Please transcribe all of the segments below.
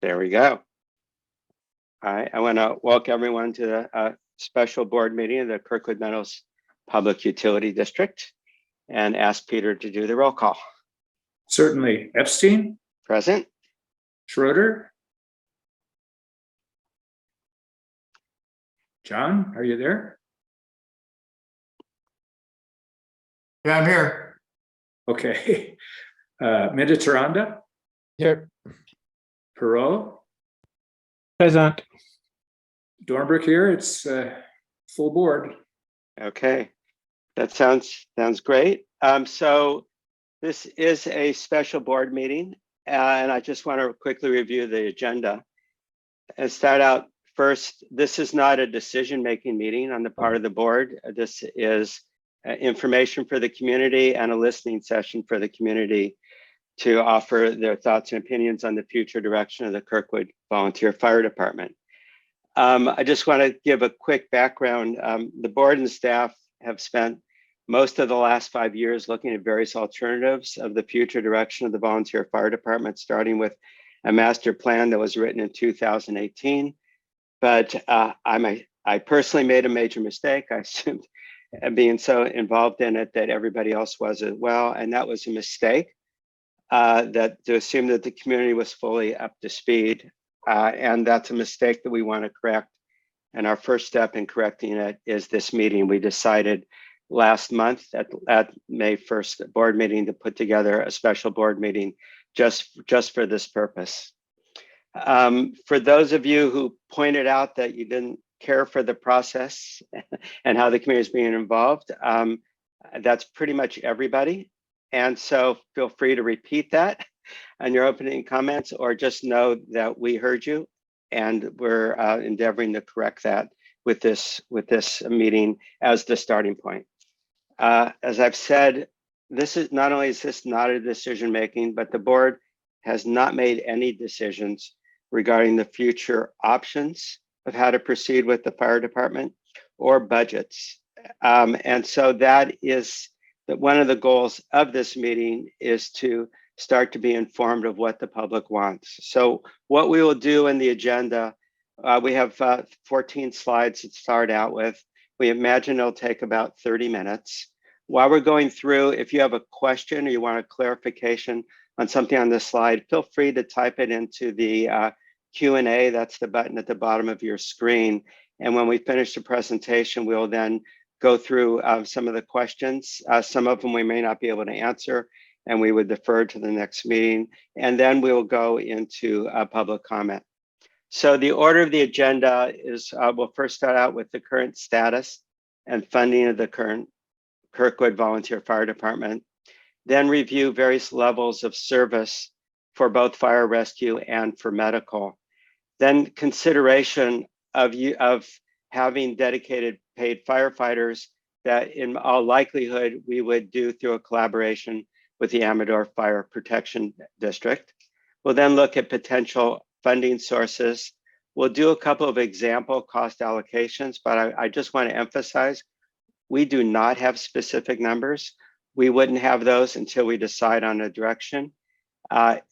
There we go. All right, I want to welcome everyone to the special board meeting of the Kirkwood Meadows Public Utility District and ask Peter to do the roll call. Certainly. Epstein? Present. Schroeder? John, are you there? Yeah, I'm here. Okay. Mediterranda? Here. Perot? Present. Dornbrook here. It's full board. Okay, that sounds great. So this is a special board meeting, and I just want to quickly review the agenda and start out first. This is not a decision-making meeting on the part of the board. This is information for the community and a listening session for the community to offer their thoughts and opinions on the future direction of the Kirkwood Volunteer Fire Department. I just want to give a quick background. The board and staff have spent most of the last 5 years looking at various alternatives of the future direction of the Volunteer Fire Department, starting with a master plan that was written in 2018. But I personally made a major mistake. I assumed, being so involved in it, that everybody else was as well, and that was a mistake. That to assume that the community was fully up to speed. And that's a mistake that we want to correct. And our first step in correcting it is this meeting. We decided last month at May 1st board meeting to put together a special board meeting just for this purpose. For those of you who pointed out that you didn't care for the process and how the community is being involved, that's pretty much everybody. And so feel free to repeat that on your opening comments, or just know that we heard you and we're endeavoring to correct that with this meeting as the starting point. As I've said, this is not only is this not a decision making, but the board has not made any decisions regarding the future options of how to proceed with the fire department or budgets. And so that is one of the goals of this meeting, is to start to be informed of what the public wants. So what we will do in the agenda, we have 14 slides to start out with. We imagine it'll take about 30 minutes. While we're going through, if you have a question or you want a clarification on something on this slide, feel free to type it into the Q&A. That's the button at the bottom of your screen. And when we finish the presentation, we'll then go through some of the questions. Some of them we may not be able to answer, and we would defer to the next meeting. And then we will go into public comment. So the order of the agenda is, we'll first start out with the current status and funding of the current Kirkwood Volunteer Fire Department, then review various levels of service for both fire rescue and for medical. Then consideration of having dedicated paid firefighters that in all likelihood we would do through a collaboration with the Amador Fire Protection District. We'll then look at potential funding sources. We'll do a couple of example cost allocations, but I just want to emphasize, we do not have specific numbers. We wouldn't have those until we decide on a direction,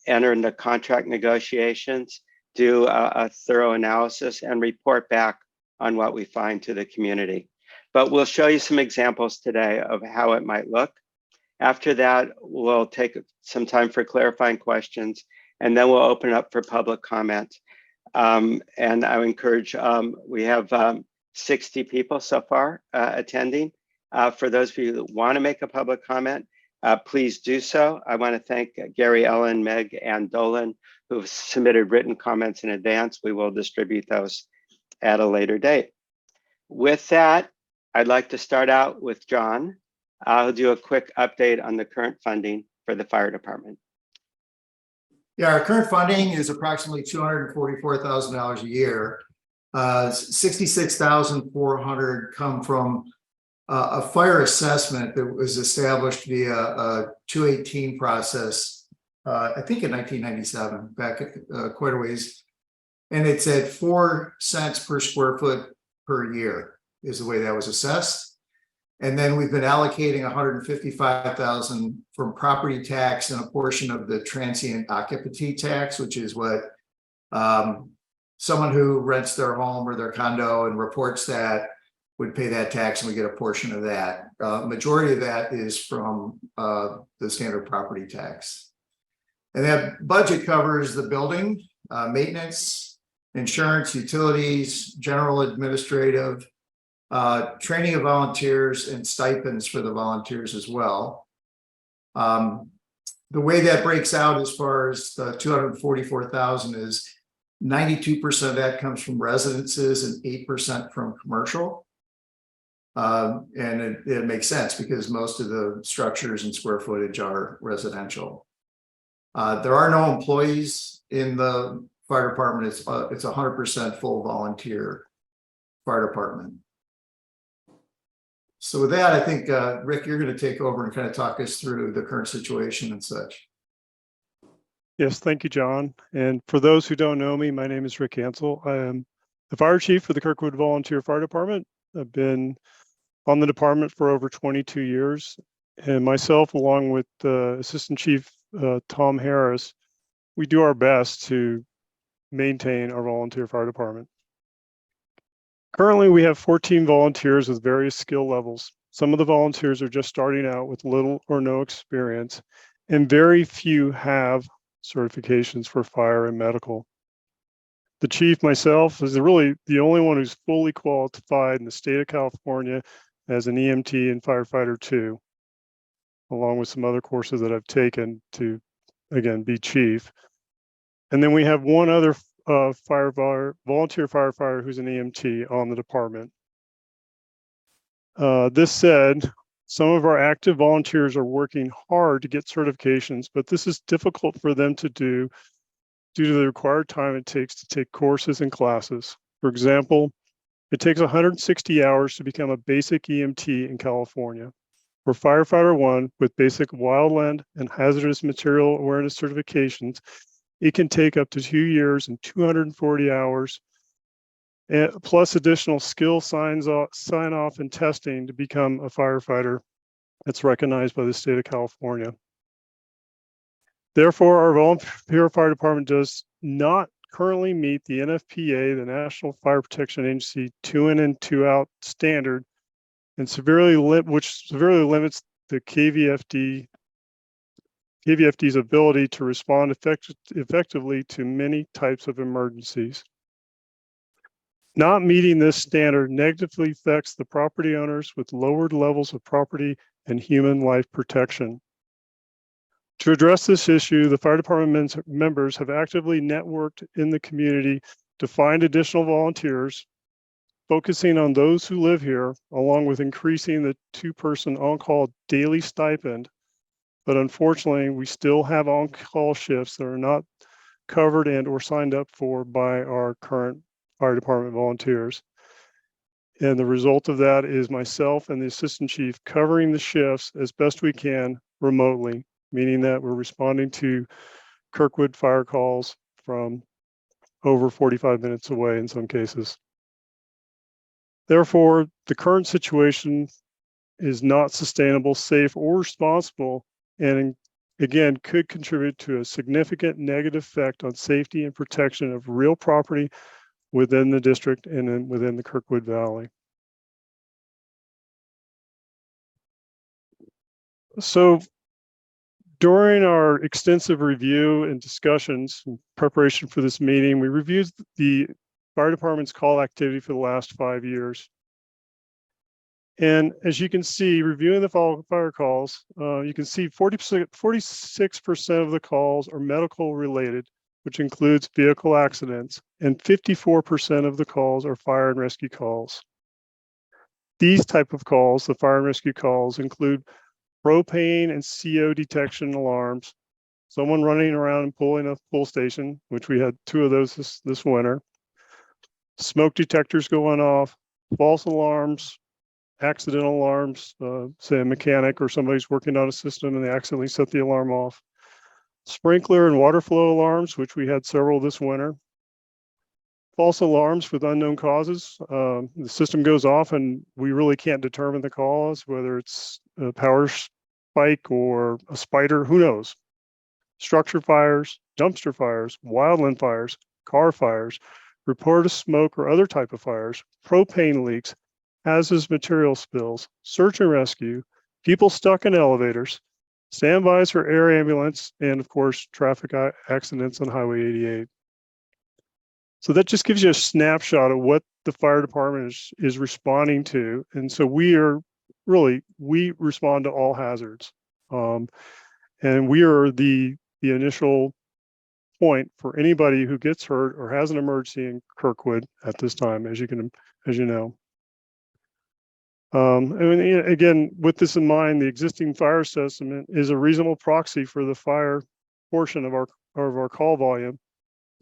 enter into contract negotiations, do a thorough analysis, and report back on what we find to the community. But we'll show you some examples today of how it might look. After that, we'll take some time for clarifying questions, and then we'll open up for public comment. And I would encourage, we have 60 people so far attending. For those of you that want to make a public comment, please do so. I want to thank Gary, Ellen, Meg, and Dolan, who've submitted written comments in advance. We will distribute those at a later date. With that, I'd like to start out with John. I'll do a quick update on the current funding for the fire department. Yeah, our current funding is approximately $244,000 a year. 66,400 come from a fire assessment that was established via a 218 process, I think in 1997, back quite a ways. And it's at 4 cents per square foot per year is the way that was assessed. And then we've been allocating 155,000 from property tax and a portion of the transient occupancy tax, which is what Someone who rents their home or their condo and reports that would pay that tax, and we get a portion of that. Majority of that is from the standard property tax. And that budget covers the building, maintenance, insurance, utilities, general administrative, training of volunteers, and stipends for the volunteers as well. The way that breaks out as far as the 244,000 is 92% of that comes from residences and 8% from commercial. And it makes sense because most of the structures and square footage are residential. There are no employees in the fire department. It's 100% full volunteer fire department. So with that, I think, Rick, you're going to take over and kind of talk us through the current situation and such. Yes, thank you, John. And for those who don't know me, my name is Rick Ansel. I am the fire chief for the Kirkwood Volunteer Fire Department. I've been on the department for over 22 years, and myself, along with Assistant Chief Tom Harris, we do our best to maintain our volunteer fire department. Currently, we have 14 volunteers with various skill levels. Some of the volunteers are just starting out with little or no experience, and very few have certifications for fire and medical. The chief, myself, is really the only one who's fully qualified in the state of California as an EMT and firefighter 2, along with some other courses that I've taken to, again, be chief. And then we have one other volunteer firefighter who's an EMT on the department. This said, some of our active volunteers are working hard to get certifications, but this is difficult for them to do due to the required time it takes to take courses and classes. For example, it takes 160 hours to become a basic EMT in California. For firefighter 1 with basic wildland and hazardous material awareness certifications, it can take up to 2 years and 240 hours, plus additional skill sign off and testing to become a firefighter that's recognized by the state of California. Therefore, our volunteer fire department does not currently meet the NFPA, the National Fire Protection Agency 2 in and 2 out standard, and which severely limits the KVFD's ability to respond effectively to many types of emergencies. Not meeting this standard negatively affects the property owners with lowered levels of property and human life protection. To address this issue, the fire department members have actively networked in the community to find additional volunteers, focusing on those who live here, along with increasing the 2-person on-call daily stipend. But unfortunately, we still have on-call shifts that are not covered and or signed up for by our current fire department volunteers. And the result of that is myself and the assistant chief covering the shifts as best we can remotely, meaning that we're responding to Kirkwood fire calls from over 45 minutes away in some cases. Therefore, the current situation is not sustainable, safe, or responsible, and again, could contribute to a significant negative effect on safety and protection of real property within the district and within the Kirkwood Valley. So during our extensive review and discussions in preparation for this meeting, we reviewed the fire department's call activity for the last 5 years. And as you can see, reviewing the fire calls, you can see 46% of the calls are medical related, which includes vehicle accidents, and 54% of the calls are fire and rescue calls. These type of calls, the fire and rescue calls, include propane and CO detection alarms, someone running around and pulling a pull station, which we had 2 of those this winter, smoke detectors going off, false alarms, accidental alarms, say a mechanic or somebody's working on a system and they accidentally set the alarm off, sprinkler and water flow alarms, which we had several this winter, false alarms with unknown causes. The system goes off and we really can't determine the cause, whether it's a power spike or a spider, who knows. Structure fires, dumpster fires, wildland fires, car fires, report of smoke or other type of fires, propane leaks, hazardous material spills, search and rescue, people stuck in elevators, standbys for air ambulance, and of course, traffic accidents on Highway 88. So that just gives you a snapshot of what the fire department is responding to. And so we respond to all hazards. And we are the initial point for anybody who gets hurt or has an emergency in Kirkwood at this time, as you know. And again, with this in mind, the existing fire assessment is a reasonable proxy for the fire portion of our call volume,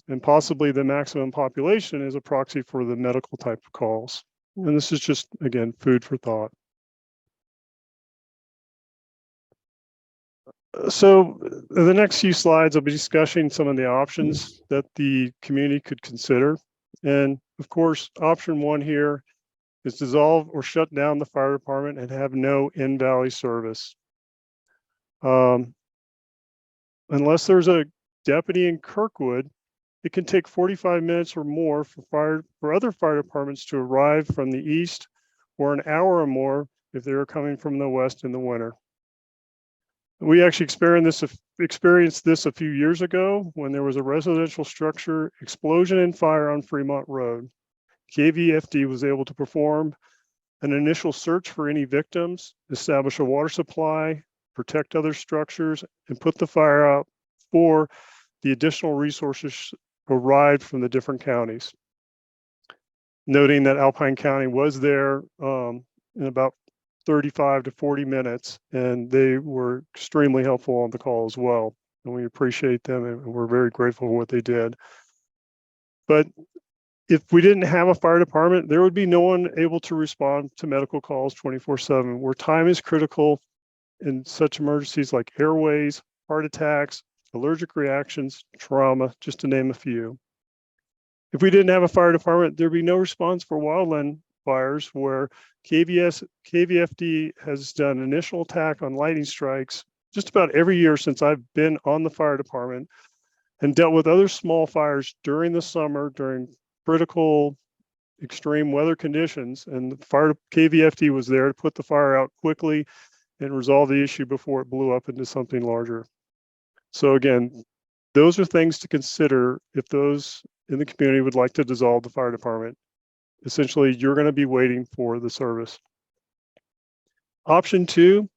and possibly the maximum population is a proxy for the medical type of calls. And this is just, again, food for thought. So the next few slides, I'll be discussing some of the options that the community could consider. And of course, option one here is dissolve or shut down the fire department and have no in-valley service. Unless there's a deputy in Kirkwood, it can take 45 minutes or more for other fire departments to arrive from the east, or an hour or more if they are coming from the west in the winter. We actually experienced this a few years ago when there was a residential structure explosion and fire on Fremont Road. KVFD was able to perform an initial search for any victims, establish a water supply, protect other structures, and put the fire out before the additional resources arrived from the different counties. Noting that Alpine County was there in about 35 to 40 minutes, and they were extremely helpful on the call as well. And we appreciate them, and we're very grateful for what they did. But if we didn't have a fire department, there would be no one able to respond to medical calls 24/7, where time is critical in such emergencies like airways, heart attacks, allergic reactions, trauma, just to name a few. If we didn't have a fire department, there'd be no response for wildland fires, where KVFD has done initial attack on lightning strikes just about every year since I've been on the fire department, and dealt with other small fires during the summer, during critical extreme weather conditions. And the KVFD was there to put the fire out quickly and resolve the issue before it blew up into something larger. So again, those are things to consider if those in the community would like to dissolve the fire department. Essentially, you're going to be waiting for the service. Option two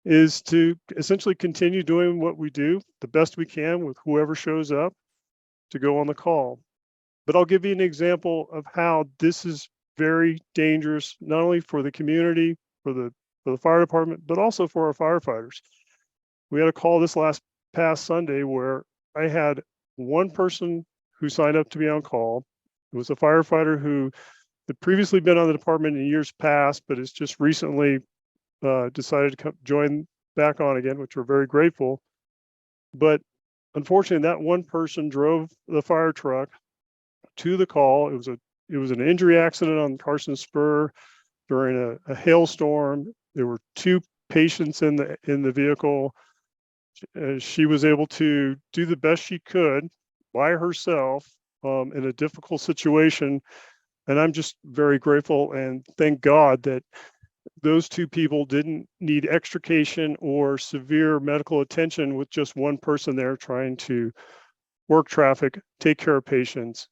is to essentially continue doing what we do the best we can with whoever shows up to go on the call. But I'll give you an example of how this is very dangerous, not only for the community, for the fire department, but also for our firefighters. We had a call this past Sunday where I had one person who signed up to be on call. It was a firefighter who had previously been on the department in years past, but has just recently decided to join back on again, which we're very grateful. But unfortunately, that one person drove the fire truck to the call. It was an injury accident on Carson Spur during a hailstorm. There were two patients in the vehicle. She was able to do the best she could by herself in a difficult situation. And I'm just very grateful and thank God that those two people didn't need extrication or severe medical attention with just one person there trying to work traffic, take care of patients,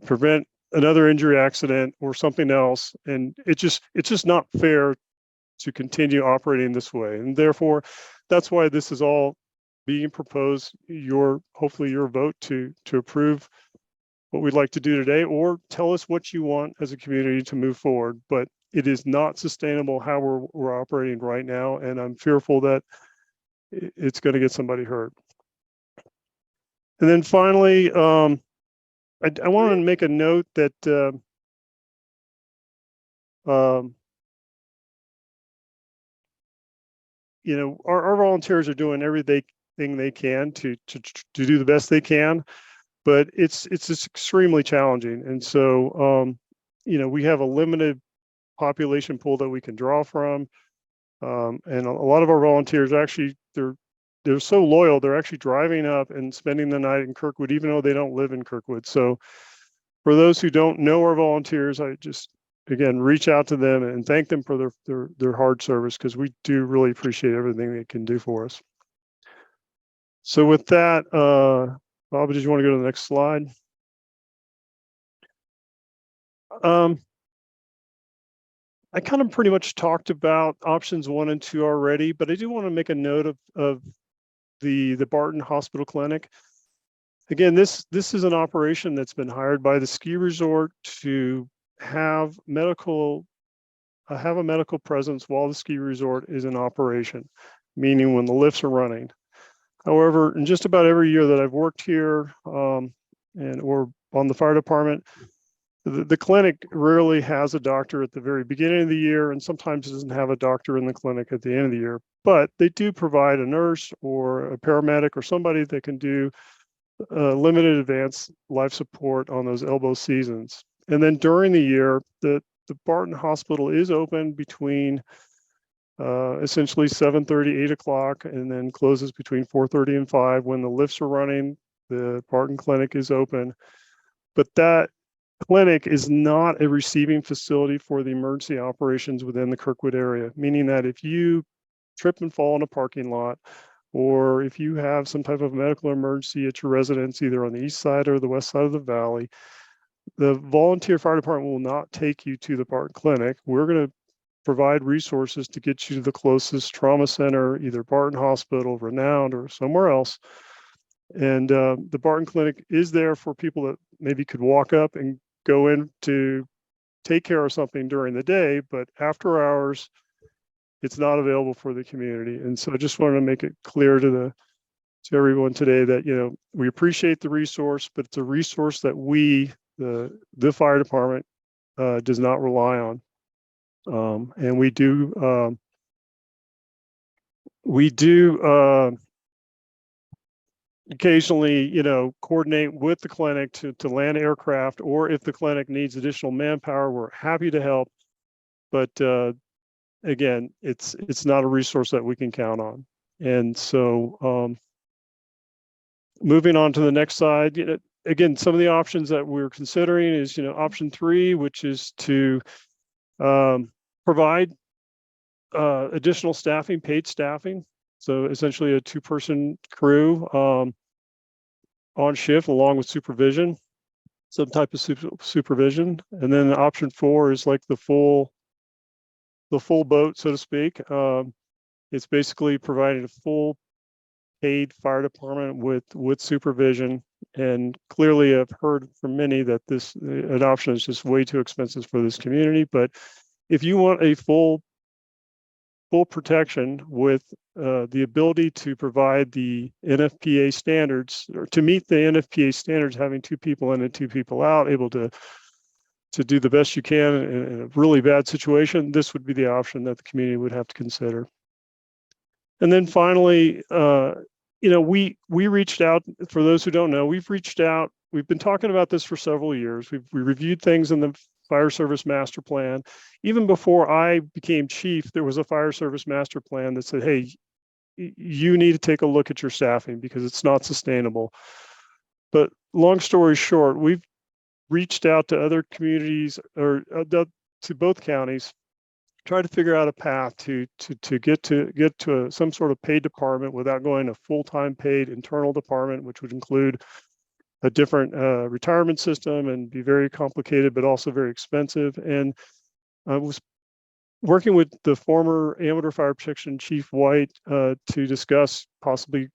prevent another injury accident or something else. And it's just not fair to continue operating this way. And therefore, that's why this is all being proposed, hopefully your vote to approve what we'd like to do today, or tell us what you want as a community to move forward. But it is not sustainable how we're operating right now, and I'm fearful that it's going to get somebody hurt. And then finally, I want to make a note that you know, our volunteers are doing everything they can to do the best they can, but it's just extremely challenging. And so, you know, we have a limited population pool that we can draw from. And a lot of our volunteers actually, they're they're so loyal, they're actually driving up and spending the night in Kirkwood, even though they don't live in Kirkwood. So for those who don't know our volunteers, I just, again, reach out to them and thank them for their hard service, because we do really appreciate everything they can do for us. So with that, Bob, did you want to go to the next slide? I kind of pretty much talked about options 1 and 2 already, but I do want to make a note of the Barton Hospital Clinic. Again, this is an operation that's been hired by the ski resort to have a medical presence while the ski resort is in operation, meaning when the lifts are running. However, in just about every year that I've worked here or on the fire department, the clinic rarely has a doctor at the very beginning of the year, and sometimes doesn't have a doctor in the clinic at the end of the year. But they do provide a nurse or a paramedic or somebody that can do limited advanced life support on those elbow seasons. And then during the year, the Barton Hospital is open between essentially 7:30, 8 o'clock, and then closes between 4:30 and 5. When the lifts are running, the Barton Clinic is open. But that clinic is not a receiving facility for the emergency operations within the Kirkwood area, meaning that if you trip and fall in a parking lot, or if you have some type of medical emergency at your residence, either on the east side or the west side of the valley, the volunteer fire department will not take you to the Barton Clinic. We're going to provide resources to get you to the closest trauma center, either Barton Hospital, Renowned, or somewhere else. And the Barton Clinic is there for people that maybe could walk up and go in to take care of something during the day, but after hours, it's not available for the community. And so I just wanted to make it clear to everyone today that, you know, we appreciate the resource, but it's a resource that the fire department does not rely on. And we do occasionally, you know, coordinate with the clinic to land aircraft, or if the clinic needs additional manpower, we're happy to help. But again, it's not a resource that we can count on. And so moving on to the next slide, you know, again, some of the options that we're considering is, you know, option 3, which is to provide additional staffing, paid staffing. So essentially a 2-person crew on shift along with supervision, some type of supervision. And then option 4 is like the full boat, so to speak. It's basically providing a full paid fire department with supervision. And clearly I've heard from many that this adoption is just way too expensive for this community. But if you want a full protection with the ability to provide the NFPA standards, or to meet the NFPA standards, having 2 people in and 2 people out, able to do the best you can in a really bad situation, this would be the option that the community would have to consider. And then finally, you know, we reached out. For those who don't know, we've reached out. We've been talking about this for several years. We reviewed things in the fire service master plan. Even before I became chief, there was a fire service master plan that said, hey, you need to take a look at your staffing because it's not sustainable. But long story short, we've reached out to other communities, or to both counties, try to figure out a path to get to some sort of paid department without going a full-time paid internal department, which would include a different retirement system and be very complicated, but also very expensive. And I was working with the former Amador Fire Protection Chief White to discuss possibly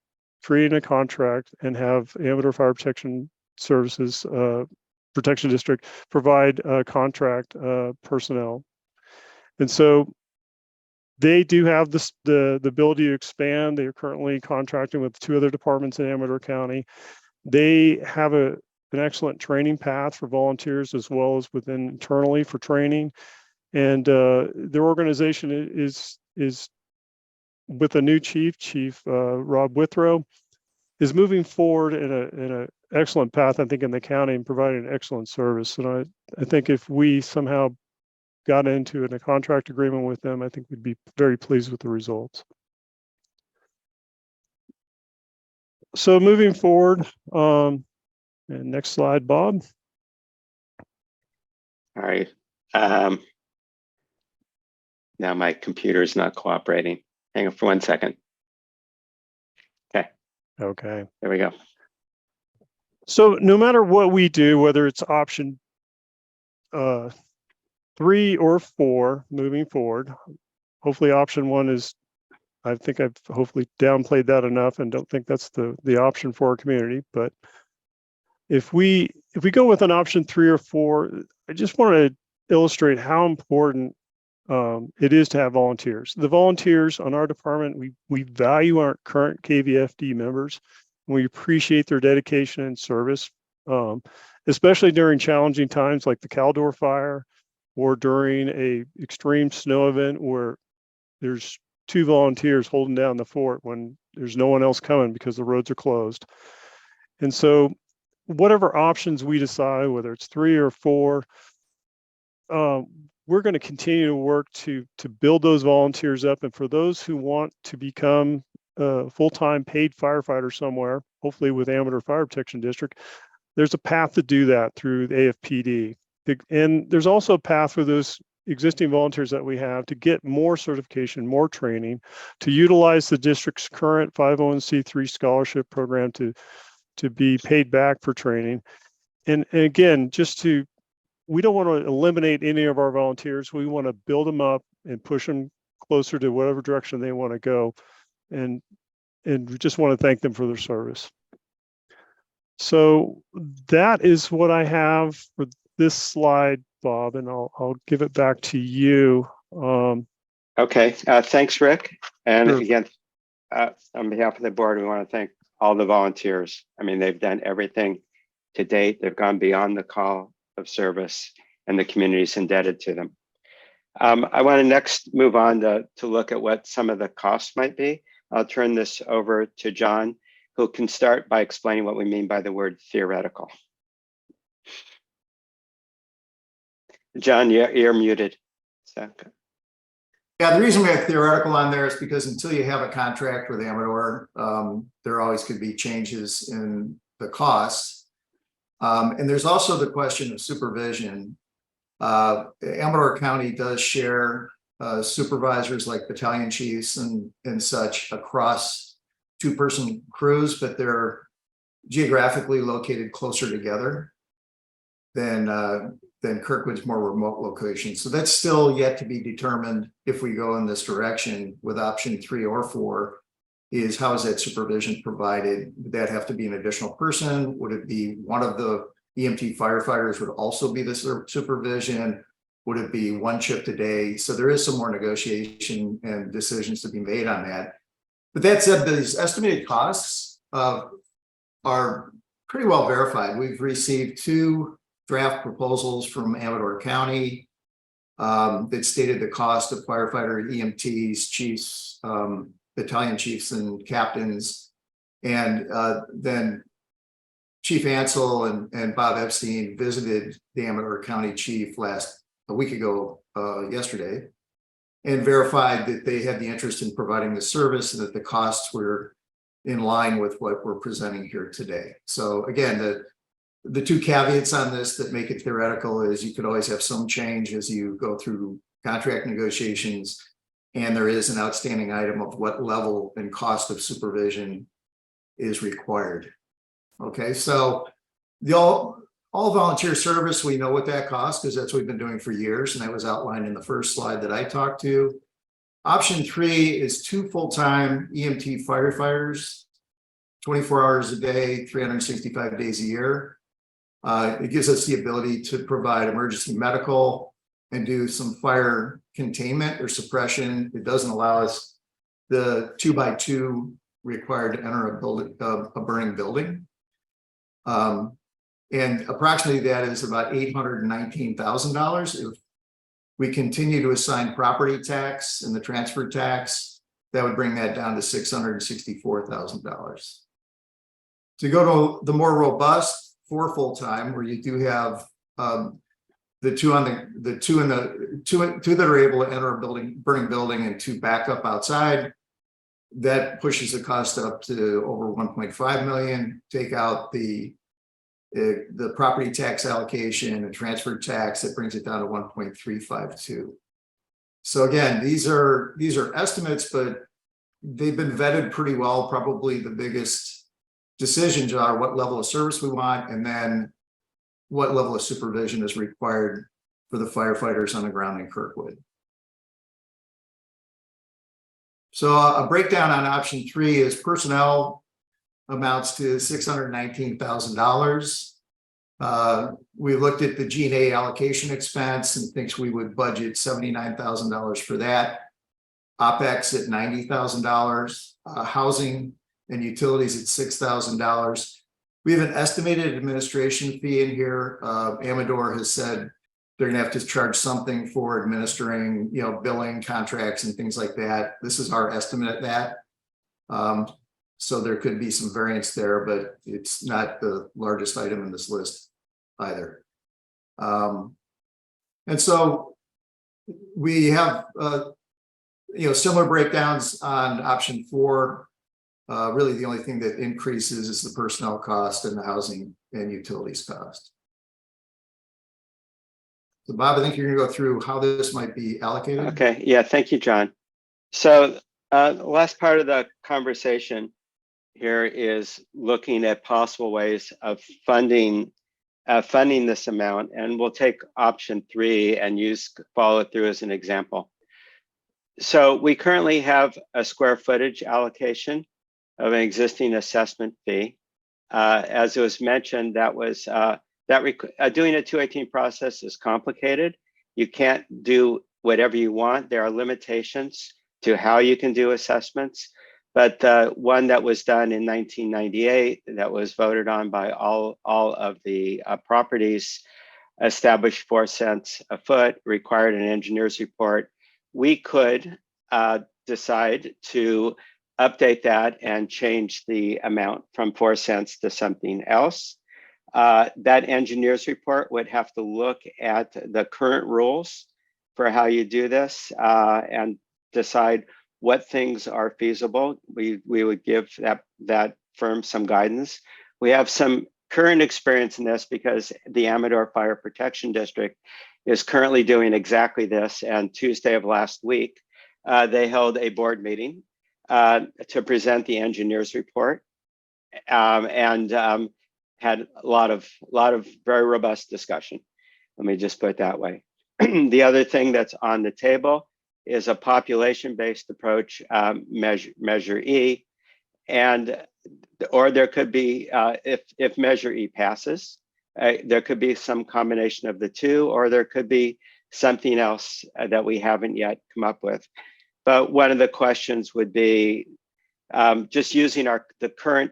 creating a contract and have Amador Fire Protection Services Protection District provide contract personnel. And so they do have the ability to expand. They are currently contracting with 2 other departments in Amador County. They have an excellent training path for volunteers, as well as within internally for training. And their organization is with a new chief, Rob Withrow, is moving forward in an excellent path, I think, in the county, and providing an excellent service. And I think if we somehow got into a contract agreement with them, I think we'd be very pleased with the results. So moving forward, and next slide, Bob. All right. Now my computer is not cooperating. Hang on for 1 second. Okay. There we go. So no matter what we do, whether it's option 3 or 4 moving forward, hopefully option 1 is, I think I've hopefully downplayed that enough and don't think that's the option for our community. But if we go with an option 3 or 4, I just want to illustrate how important it is to have volunteers. The volunteers on our department, we value our current KVFD members. And we appreciate their dedication and service, especially during challenging times like the Caldor fire or during a extreme snow event where there's 2 volunteers holding down the fort when there's no one else coming because the roads are closed. And so whatever options we decide, whether it's 3 or 4, we're going to continue to work to build those volunteers up. And for those who want to become a full-time paid firefighter somewhere, hopefully with Amador Fire Protection District, there's a path to do that through the AFPD. And there's also a path for those existing volunteers that we have to get more certification, more training, to utilize the district's current 501c3 scholarship program to be paid back for training. And again, we don't want to eliminate any of our volunteers. We want to build them up and push them closer to whatever direction they want to go. And we just want to thank them for their service. So that is what I have for this slide, Bob, and I'll give it back to you. Okay, thanks, Rick. And Sure. again, on behalf of the board, we want to thank all the volunteers. I mean, they've done everything to date. They've gone beyond the call of service, and the community is indebted to them. I want to next move on to look at what some of the costs might be. I'll turn this over to John, who can start by explaining what we mean by the word theoretical. John, you're muted. So, Yeah, the reason we have theoretical on there is because until you have a contract with Amador, there always could be changes in the costs. And there's also the question of supervision. Amador County does share supervisors like battalion chiefs and such across 2-person crews, but they're geographically located closer together than Kirkwood's more remote location. So that's still yet to be determined if we go in this direction with option 3 or 4, is how is that supervision provided? Would that have to be an additional person? Would it be one of the EMT firefighters would also be the supervision? Would it be 1 shift a day? So there is some more negotiation and decisions to be made on that. But that said, these estimated costs are pretty well verified. We've received 2 draft proposals from Amador County that stated the cost of firefighter EMTs, chiefs, battalion chiefs and captains. And then Chief Ansel and Bob Epstein visited the Amador County chief a week ago yesterday, and verified that they had the interest in providing the service and that the costs were in line with what we're presenting here today. So again, the 2 caveats on this that make it theoretical is you could always have some change as you go through contract negotiations, and there is an outstanding item of what level and cost of supervision is required. Okay, so the all volunteer service, we know what that costs because that's what we've been doing for years, and that was outlined in the first slide that I talked to. Option 3 is 2 full-time EMT firefighters, 24 hours a day, 365 days a year. It gives us the ability to provide emergency medical and do some fire containment or suppression. It doesn't allow us the 2x2 required to enter a burning building. And approximately that is about $819,000. If we continue to assign property tax and the transfer tax, that would bring that down to $664,000. To go to the more robust 4 full-time, where you do have the two that are able to enter a burning building and 2 backup outside, that pushes the cost up to over 1.5 million. Take out the property tax allocation and transfer tax, that brings it down to 1.352. So again, these are estimates, but they've been vetted pretty well. Probably the biggest decisions are what level of service we want, and then what level of supervision is required for the firefighters on the ground in Kirkwood. So a breakdown on option 3 is personnel amounts to $619,000. We looked at the G&A allocation expense and thinks we would budget $79,000 for that. OpEx at $90,000, housing and utilities at $6,000. We have an estimated administration fee in here. Amador has said they're going to have to charge something for administering, billing contracts and things like that. This is our estimate at that. So there could be some variance there, but it's not the largest item in this list either. And so we have, similar breakdowns on option 4. Really, the only thing that increases is the personnel cost and the housing and utilities cost. So Bob, I think you're going to go through how this might be allocated. Okay, yeah, thank you, John. So the last part of the conversation here is looking at possible ways of funding this amount, and we'll take option 3 and follow it through as an example. So we currently have a square footage allocation of an existing assessment fee. As it was mentioned, that was doing a 218 process is complicated. You can't do whatever you want. There are limitations to how you can do assessments. But the one that was done in 1998 that was voted on by all of the properties established 4 cents a foot, required an engineer's report. We could decide to update that and change the amount from 4 cents to something else. That engineer's report would have to look at the current rules for how you do this and decide what things are feasible. We would give that firm some guidance. We have some current experience in this because the Amador Fire Protection District is currently doing exactly this. And Tuesday of last week, they held a board meeting to present the engineer's report and had a lot of very robust discussion. Let me just put it that way. The other thing that's on the table is a population-based approach, Measure E, or there could be, if Measure E passes, there could be some combination of the two, or there could be something else that we haven't yet come up with. But one of the questions would be just using the current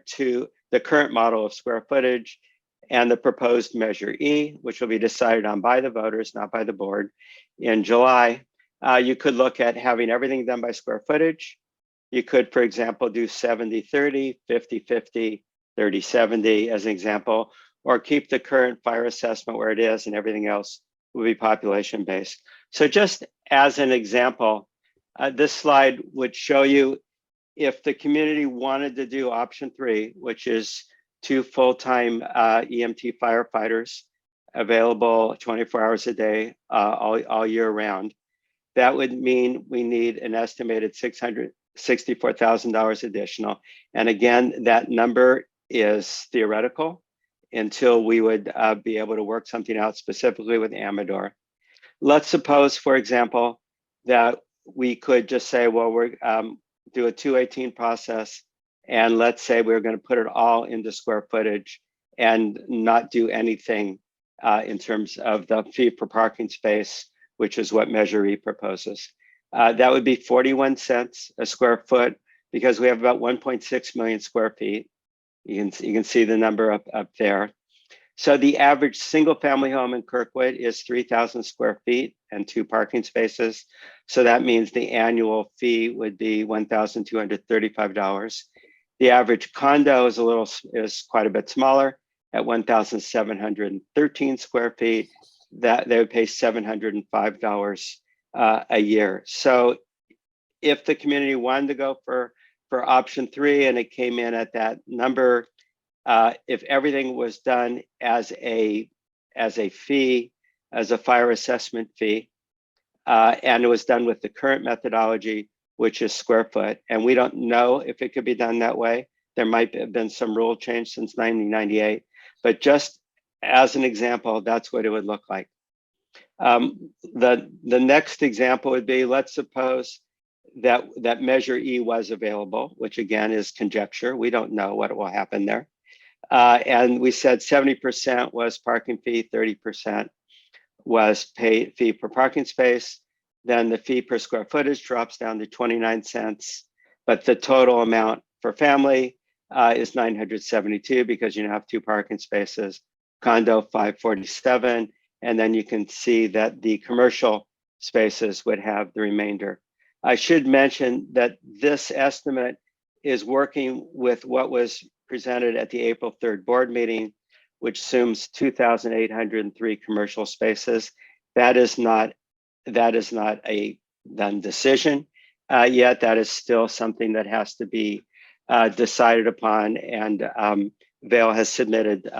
model of square footage and the proposed Measure E, which will be decided on by the voters, not by the board, in July. You could look at having everything done by square footage. You could, for example, do 70-30, 50-50, 30-70 as an example, or keep the current fire assessment where it is and everything else will be population-based. So just as an example, this slide would show you if the community wanted to do option 3, which is 2 full-time EMT firefighters available 24 hours a day, all year round. That would mean we need an estimated $664,000 additional. And again, that number is theoretical until we would be able to work something out specifically with Amador. Let's suppose, for example, that we could just say, well, we're do a 218 process, and let's say we're going to put it all into square footage and not do anything in terms of the fee per parking space, which is what Measure E proposes. That would be 41 cents a square foot because we have about 1.6 million square feet. You can see the number up there. So the average single family home in Kirkwood is 3,000 square feet and 2 parking spaces. So that means the annual fee would be $1,235. The average condo is quite a bit smaller at 1,713 square feet. That they would pay $705 a year. So if the community wanted to go for for option 3, and it came in at that number. If everything was done as a fee, as a fire assessment fee, and it was done with the current methodology, which is square foot, and we don't know if it could be done that way. There might have been some rule change since 1998, but just as an example, that's what it would look like. The next example would be, let's suppose that measure E was available, which again is conjecture. We don't know what will happen there. And we said 70% was parking fee, 30% was fee per parking space. Then the fee per square footage drops down to 29 cents, but the total amount for family is 972 because you now have 2 parking spaces, condo 547, and then you can see that the commercial spaces would have the remainder. I should mention that this estimate is working with what was presented at the April 3rd board meeting, which assumes 2,803 commercial spaces. That is not a done decision yet. That is still something that has to be decided upon, and Vail has submitted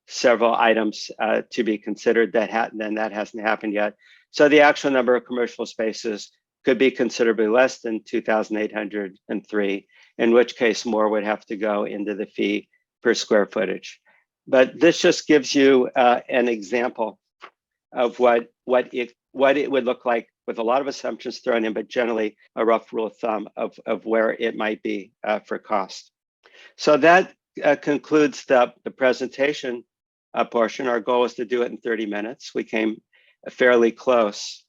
several items to be considered that hasn't happened yet. So the actual number of commercial spaces could be considerably less than 2,803, in which case more would have to go into the fee per square footage. But this just gives you an example of what it would look like with a lot of assumptions thrown in, but generally a rough rule of thumb of where it might be for cost. So that concludes the presentation portion. Our goal is to do it in 30 minutes. We came fairly close.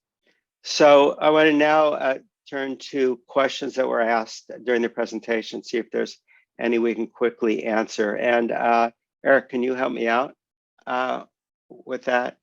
So I want to now turn to questions that were asked during the presentation, see if there's any we can quickly answer. And Eric, can you help me out with that?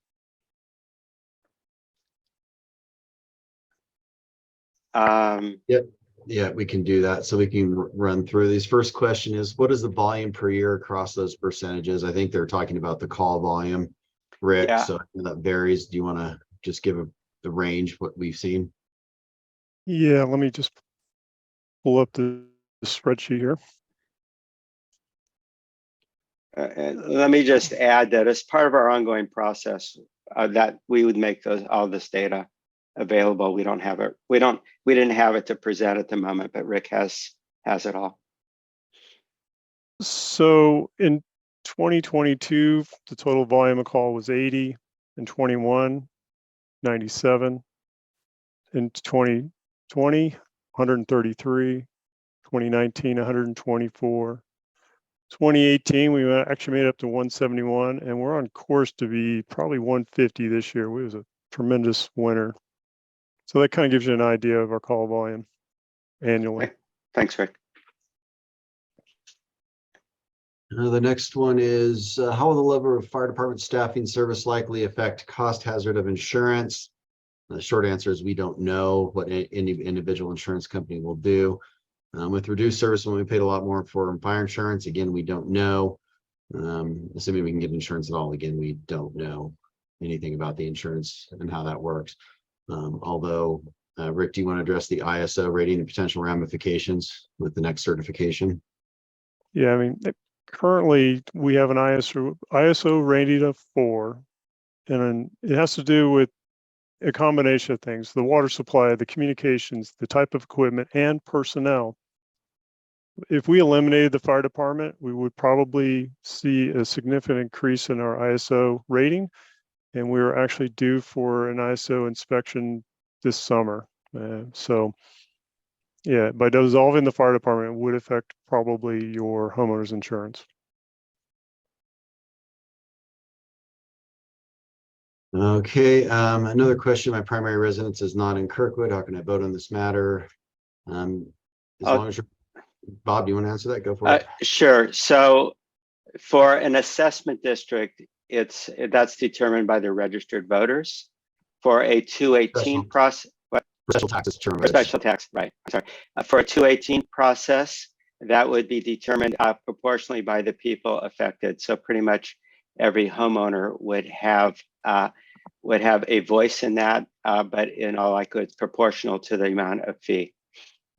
Yeah, we can do that. So we can run through these. First question is, what is the volume per year across those percentages? I think they're talking about the call volume, Rick. Yeah. So that varies. Do you want to just give the range, what we've seen? Yeah, let me just pull up the spreadsheet here. And let me just add that as part of our ongoing process, that we would make all this data available. We don't have it. We didn't have it to present at the moment, but Rick has it all. So in 2022, the total volume of call was 80. In 21, 97. In 2020, 133. 2019, 124. 2018, we actually made it up to 171, and we're on course to be probably 150 this year. It was a tremendous winter. So that kind of gives you an idea of our call volume annually. Okay. Thanks, Rick. The next one is, how will the level of fire department staffing service likely affect cost hazard of insurance? The short answer is we don't know what any individual insurance company will do. With reduced service, when we paid a lot more for fire insurance, again, we don't know. Assuming we can get insurance at all, again, we don't know anything about the insurance and how that works. Although, Rick, do you want to address the ISO rating and potential ramifications with the next certification? Yeah, I mean, currently we have an ISO rating of 4, and it has to do with a combination of things: the water supply, the communications, the type of equipment, and personnel. If we eliminated the fire department, we would probably see a significant increase in our ISO rating, and we are actually due for an ISO inspection this summer. So yeah, by dissolving the fire department, it would affect probably your homeowner's insurance. Okay, another question. My primary residence is not in Kirkwood. How can I vote on this matter? As long as you're, Bob, do you want to answer that? Go for it. Sure. So for an assessment district, that's determined by the registered voters. For a 218 process, Special taxes term. special tax, right? I'm sorry. For a 218 process, that would be determined proportionally by the people affected. So pretty much every homeowner would have a voice in that, but in all likelihood, it's proportional to the amount of fee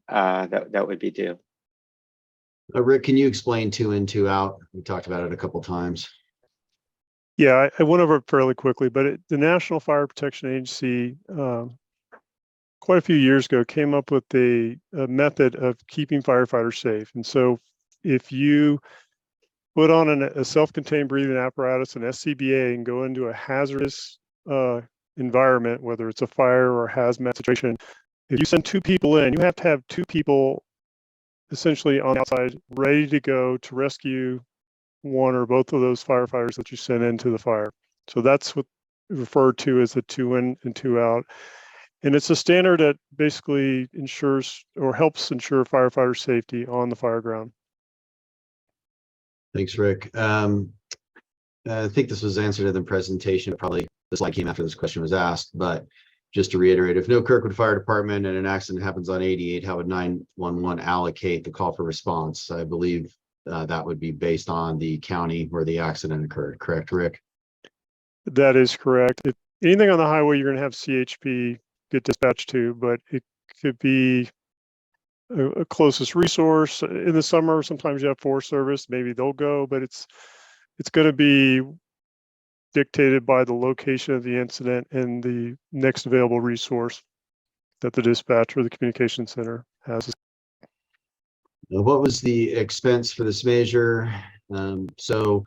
that would be due. Rick, can you explain 2 in, 2 out? We talked about it a couple times. Yeah, I went over it fairly quickly, but the National Fire Protection Agency, quite a few years ago, came up with a method of keeping firefighters safe. And so if you put on a self-contained breathing apparatus, an SCBA, and go into a hazardous environment, whether it's a fire or a hazmat situation, if you send 2 people in, you have to have 2 people essentially on the outside ready to go to rescue one or both of those firefighters that you sent into the fire. So that's what referred to as the 2 in and 2 out. And it's a standard that basically ensures or helps ensure firefighter safety on the fire ground. Thanks, Rick. I think this was answered in the presentation. Probably the slide came after this question was asked, but just to reiterate, if no Kirkwood Fire Department and an accident happens on 88, how would 911 allocate the call for response? I believe that would be based on the county where the accident occurred. Correct, Rick? That is correct. If anything on the highway, you're going to have CHP get dispatched to, but it could be a closest resource in the summer. Sometimes you have Forest Service, maybe they'll go, but it's going to be dictated by the location of the incident and the next available resource that the dispatch or the communication center has. What was the expense for this measure? So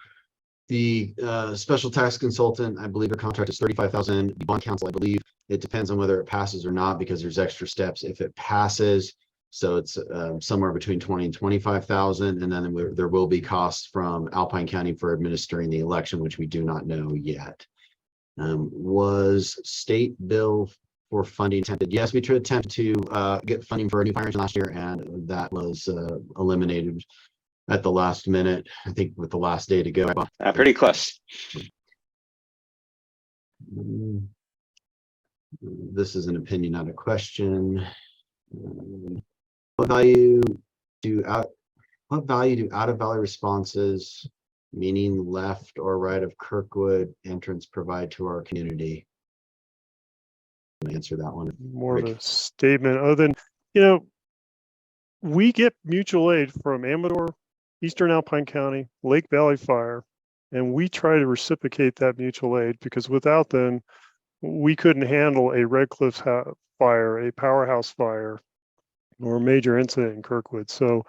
the special tax consultant, I believe her contract is $35,000. Bond counsel, I believe it depends on whether it passes or not, because there's extra steps if it passes. So it's somewhere between 20 and 25,000, and then there will be costs from Alpine County for administering the election, which we do not know yet. Was state bill for funding attempted? Yes, we attempted to get funding for a new fire engine last year, and that was eliminated at the last minute. I think with the last day to go. Pretty close. This is an opinion, not a question. What value do out of valley responses, meaning left or right of Kirkwood entrance, provide to our community? Answer that one. More Rick. of a statement other than, we get mutual aid from Amador, Eastern Alpine County, Lake Valley Fire, and we try to reciprocate that mutual aid, because without them, we couldn't handle a Red Cliff fire, a powerhouse fire, or a major incident in Kirkwood. So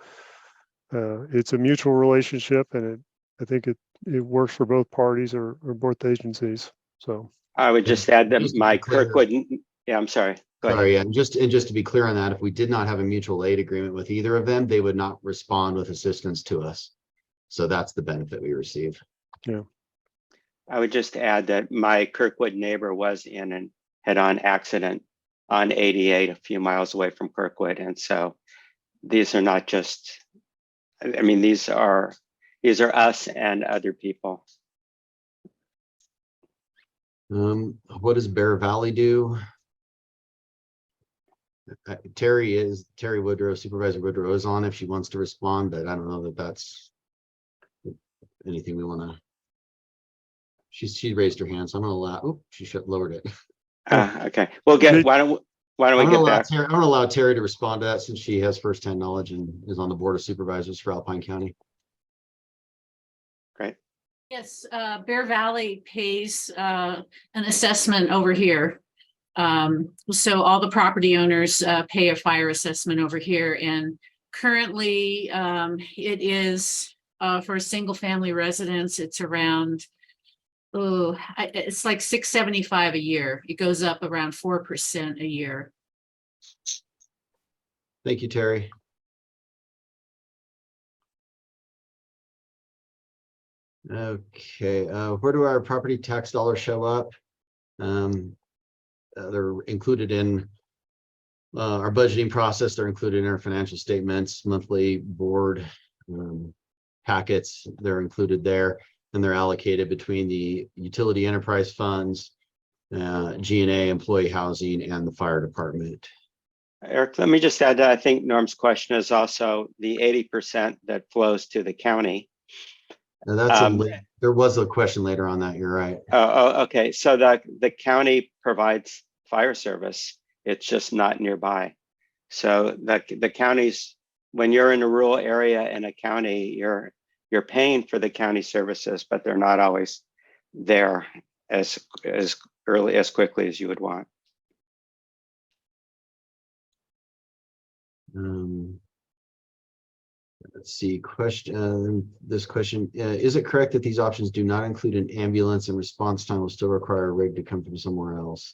it's a mutual relationship, and I think it works for both parties or both agencies. So I would just add that Just to my be clear. Kirkwood, yeah, I'm sorry. Go ahead. Sorry, and just to be clear on that, if we did not have a mutual aid agreement with either of them, they would not respond with assistance to us. So that's the benefit we receive. yeah. I would just add that my Kirkwood neighbor was in a head-on accident on 88, a few miles away from Kirkwood. And so these are not just, I mean, these are us and other people. What does Bear Valley do? Terry Woodrow, Supervisor Woodrow is on if she wants to respond, but I don't know that that's anything we want to. She raised her hand, so I'm going to allow. Oh, she lowered it. Okay, we'll get. Why don't we get back? I'm going to allow Terry to respond to that, since she has firsthand knowledge and is on the board of supervisors for Alpine County. Great. Yes, Bear Valley pays an assessment over here. So all the property owners pay a fire assessment over here, and currently it is for a single family residence, it's around, it's like $675 a year. It goes up around 4% a year. Thank you, Terry. Okay, where do our property tax dollars show up? They're included in our budgeting process. They're included in our financial statements, monthly board packets. They're included there, and they're allocated between the utility enterprise funds, G&A, employee housing, and the fire department. Eric, let me just add that I think Norm's question is also the 80% that flows to the county. Now that's there was a question later on that. You're right. Oh, okay. So the county provides fire service. It's just not nearby. So the county's when you're in a rural area in a county, you're paying for the county services, but they're not always there as quickly as you would want. Let's see, this question, is it correct that these options do not include an ambulance and response time will still require a rig to come from somewhere else?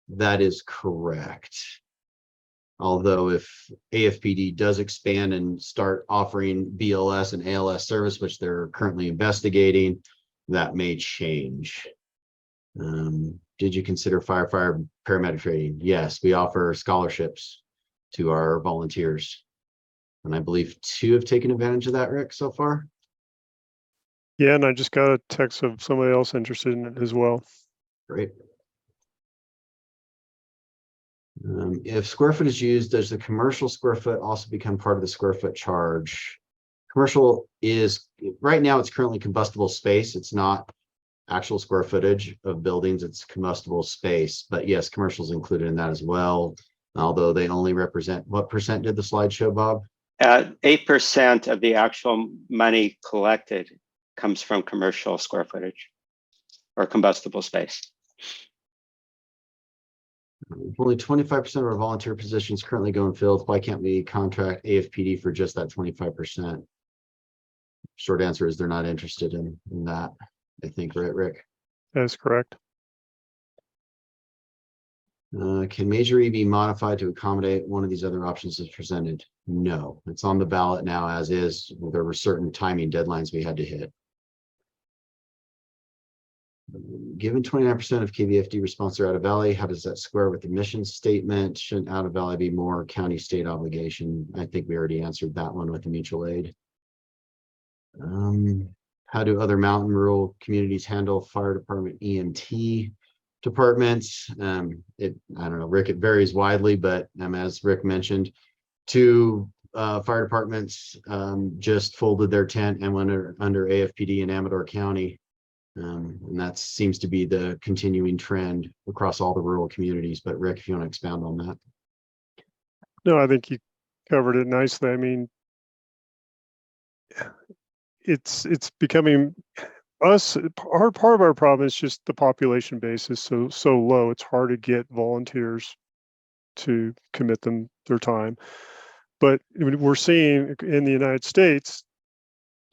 That is correct. Although if AFPD does expand and start offering BLS and ALS service, which they're currently investigating, that may change. Did you consider firefighter paramedic training? Yes, we offer scholarships to our volunteers. And I believe 2 have taken advantage of that, Rick, so far. Yeah, and I just got a text of somebody else interested in it as well. Great. If square foot is used, does the commercial square foot also become part of the square foot charge? Commercial is, right now it's currently combustible space. It's not actual square footage of buildings, it's combustible space. But yes, commercial is included in that as well. Although they only represent, what percent did the slide show, Bob? 8% of the actual money collected comes from commercial square footage or combustible space. Only 25% of our volunteer positions currently go in field. Why can't we contract AFPD for just that 25%? Short answer is they're not interested in that, I think, right, Rick? That is correct. Can Major E be modified to accommodate one of these other options as presented? No, it's on the ballot now as is. There were certain timing deadlines we had to hit. Given 29% of KVFD response are out of Valley, how does that square with the mission statement? Shouldn't out of Valley be more county state obligation? I think we already answered that one with the mutual aid. How do other mountain rural communities handle fire department EMT departments? I don't know, Rick, it varies widely, but as Rick mentioned, 2 fire departments just folded their tent and went under AFPD in Amador County. And that seems to be the continuing trend across all the rural communities. But Rick, if you want to expound on that. No, I think you covered it nicely. I mean, it's becoming part of our problem is just the population base is so low. It's hard to get volunteers to commit their time. But we're seeing in the United States,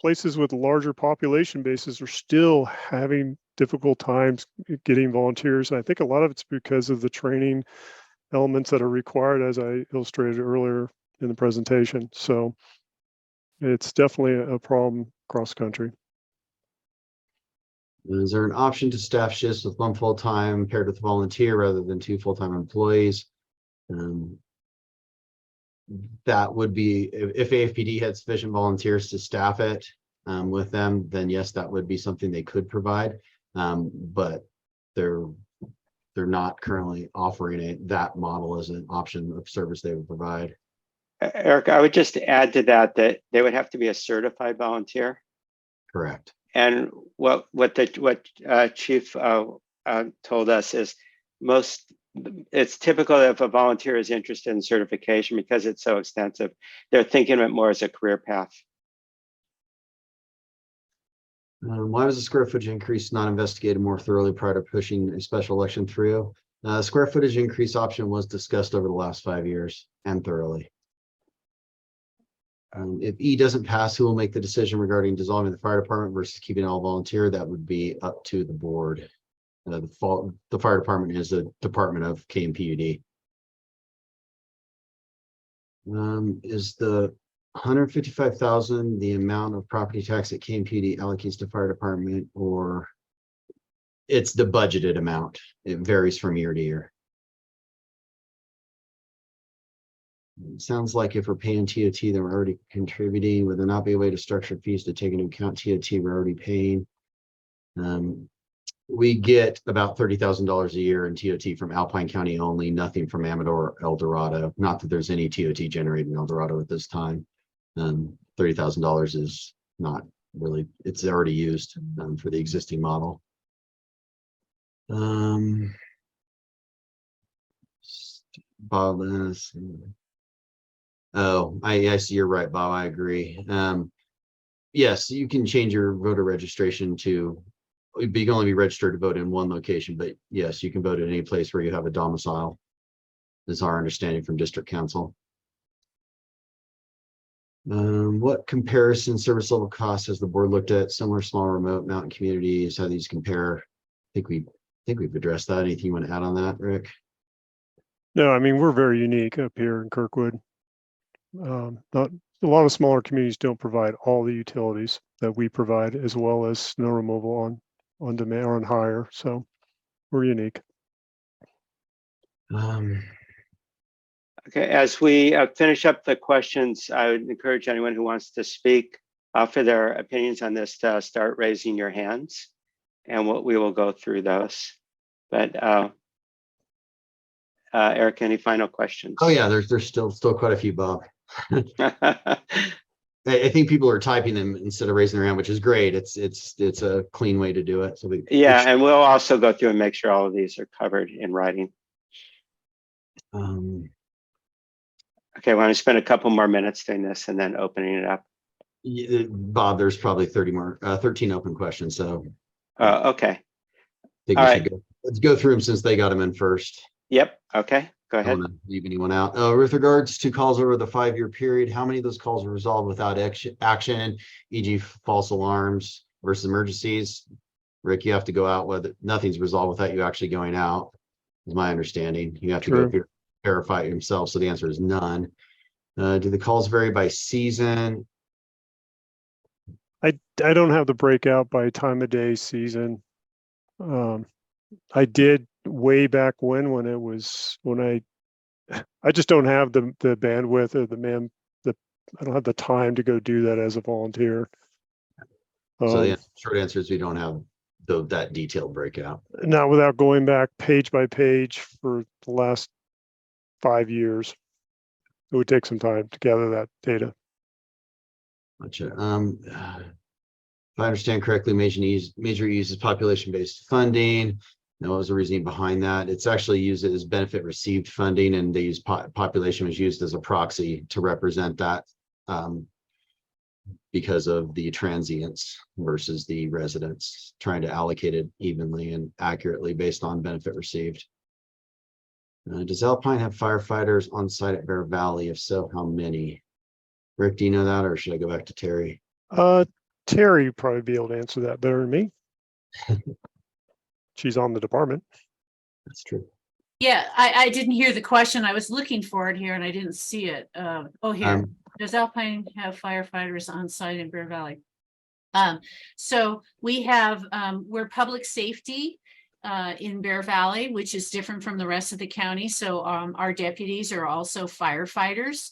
places with larger population bases are still having difficult times getting volunteers. And I think a lot of it's because of the training elements that are required, as I illustrated earlier in the presentation. So it's definitely a problem across the country. Is there an option to staff shifts with 1 full-time paired with volunteer rather than 2 full-time employees? That would be, if AFPD had sufficient volunteers to staff it with them, then yes, that would be something they could provide. But they're not currently offering that model as an option of service they would provide. Eric, I would just add to that they would have to be a certified volunteer. Correct. And what Chief told us is it's typical that if a volunteer is interested in certification, because it's so extensive, they're thinking of it more as a career path. Why was the square footage increase not investigated more thoroughly prior to pushing a special election through? Square footage increase option was discussed over the last 5 years and thoroughly. If E doesn't pass, who will make the decision regarding dissolving the fire department versus keeping all volunteer? That would be up to the board. The fire department is a department of KMPUD. Is the $155,000 the amount of property tax that KMPUD allocates to fire department, or it's the budgeted amount? It varies from year to year. It sounds like if we're paying TOT, then we're already contributing. Would there not be a way to structure fees to take into account TOT we're already paying? We get about $30,000 a year in TOT from Alpine County only, nothing from Amador or El Dorado. Not that there's any TOT generated in El Dorado at this time. $30,000 is not really, it's already used for the existing model. Bob, Oh, I see. You're right, Bob. I agree. Yes, you can change your voter registration to, you can only be registered to vote in one location, but yes, you can vote at any place where you have a domicile. Is our understanding from district council. What comparison service level costs has the board looked at? Similar small remote mountain communities, how these compare? I think we've addressed that. Anything you want to add on that, Rick? No, I mean, we're very unique up here in Kirkwood. Not a lot of smaller communities don't provide all the utilities that we provide, as well as snow removal on demand or on hire. So we're unique. Okay, as we finish up the questions, I would encourage anyone who wants to speak for their opinions on this to start raising your hands, and we will go through those. But Eric, any final questions? Oh yeah, there's still quite a few, Bob. I think people are typing them instead of raising their hand, which is great. It's a clean way to do it. So yeah, and we'll also go through and make sure all of these are covered in writing. Okay, I want to spend a couple more minutes doing this and then opening it up. Bob, there's probably 13 open questions. So okay. I think let's go through them since they got them in first. Yep. Okay. Go I ahead. don't want to leave anyone out. With regards to calls over the 5-year period, how many of those calls were resolved without action, e.g. false alarms versus emergencies? Rick, you have to go out whether nothing's resolved without you actually going out, is my understanding. You have to go through, verify it yourself. So the answer is none. Do the calls vary by season? I don't have the breakout by time of day, season. I did way back when I just don't have the bandwidth or I don't have the time to go do that as a volunteer. So the short answer is we don't have that detailed breakout. Not without going back page by page for the last 5 years. It would take some time to gather that data. Gotcha. If I understand correctly, major uses population-based funding. Now, what was the reasoning behind that? It's actually used as benefit received funding, and they use population was used as a proxy to represent that because of the transients versus the residents, trying to allocate it evenly and accurately based on benefit received. Does Alpine have firefighters on site at Bear Valley? If so, how many? Rick, do you know that, or should I go back to Terry? Terry would probably be able to answer that better than me. She's on the department. That's true. Yeah, I didn't hear the question. I was looking for it here and I didn't see it. Here. Does Alpine have firefighters on site in Bear Valley? So we have, we're public safety in Bear Valley, which is different from the rest of the county. So our deputies are also firefighters.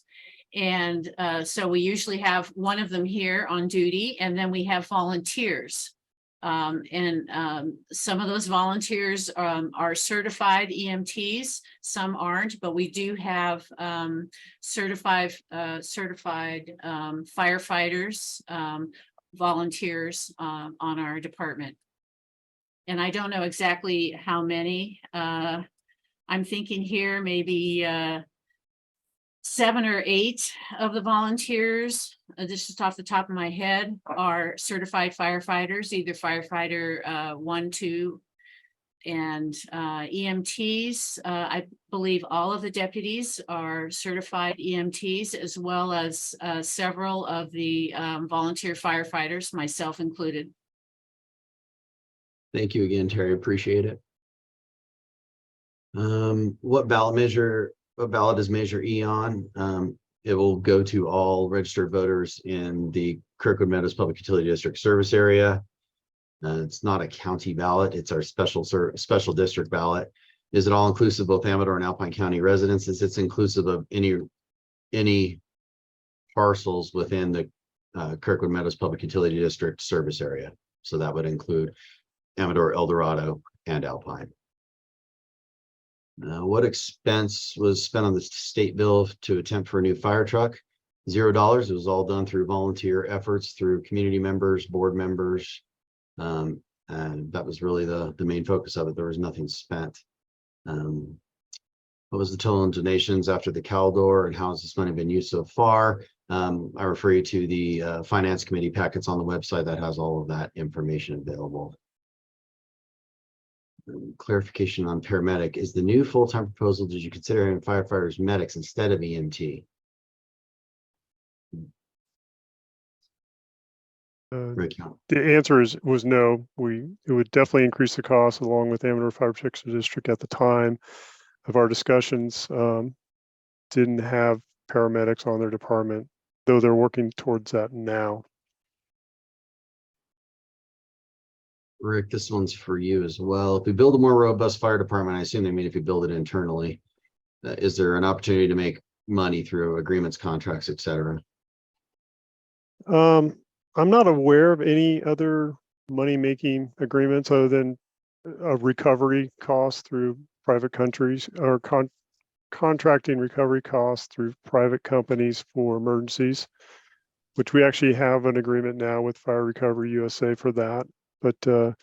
And so we usually have one of them here on duty, and then we have volunteers. Some of those volunteers are certified EMTs, some aren't, but we do have certified firefighters, volunteers on our department. And I don't know exactly how many. I'm thinking here maybe 7 or 8 of the volunteers, this is off the top of my head, are certified firefighters, either firefighter 1, 2, and EMTs. I believe all of the deputies are certified EMTs, as well as several of the volunteer firefighters, myself included. Thank you again, Terry. Appreciate it. What ballot is Measure E on? It will go to all registered voters in the Kirkwood Meadows Public Utility District service area. It's not a county ballot, it's our special district ballot. Is it all inclusive of both Amador and Alpine County residences? It's inclusive of any parcels within the Kirkwood Meadows Public Utility District service area. So that would include Amador, El Dorado, and Alpine. What expense was spent on the state bill to attempt for a new fire truck? $0. It was all done through volunteer efforts, through community members, board members. And that was really the main focus of it. There was nothing spent. What was the total in donations after the Caldor, and how has this money been used so far? I refer you to the finance committee packets on the website that has all of that information available. Clarification on paramedic. Is the new full-time proposal, did you consider having firefighters medics instead of EMT? Rick, The answer was no. It would definitely increase the cost along with Amador Fire Protection District at the time of our discussions. Didn't have paramedics on their department, though they're working towards that now. Rick, this one's for you as well. If we build a more robust fire department, I assume they mean if we build it internally, is there an opportunity to make money through agreements, contracts, etc.? I'm not aware of any other money-making agreements other than a recovery cost through private countries or contracting recovery costs through private companies for emergencies, which we actually have an agreement now with Fire Recovery USA for that. But And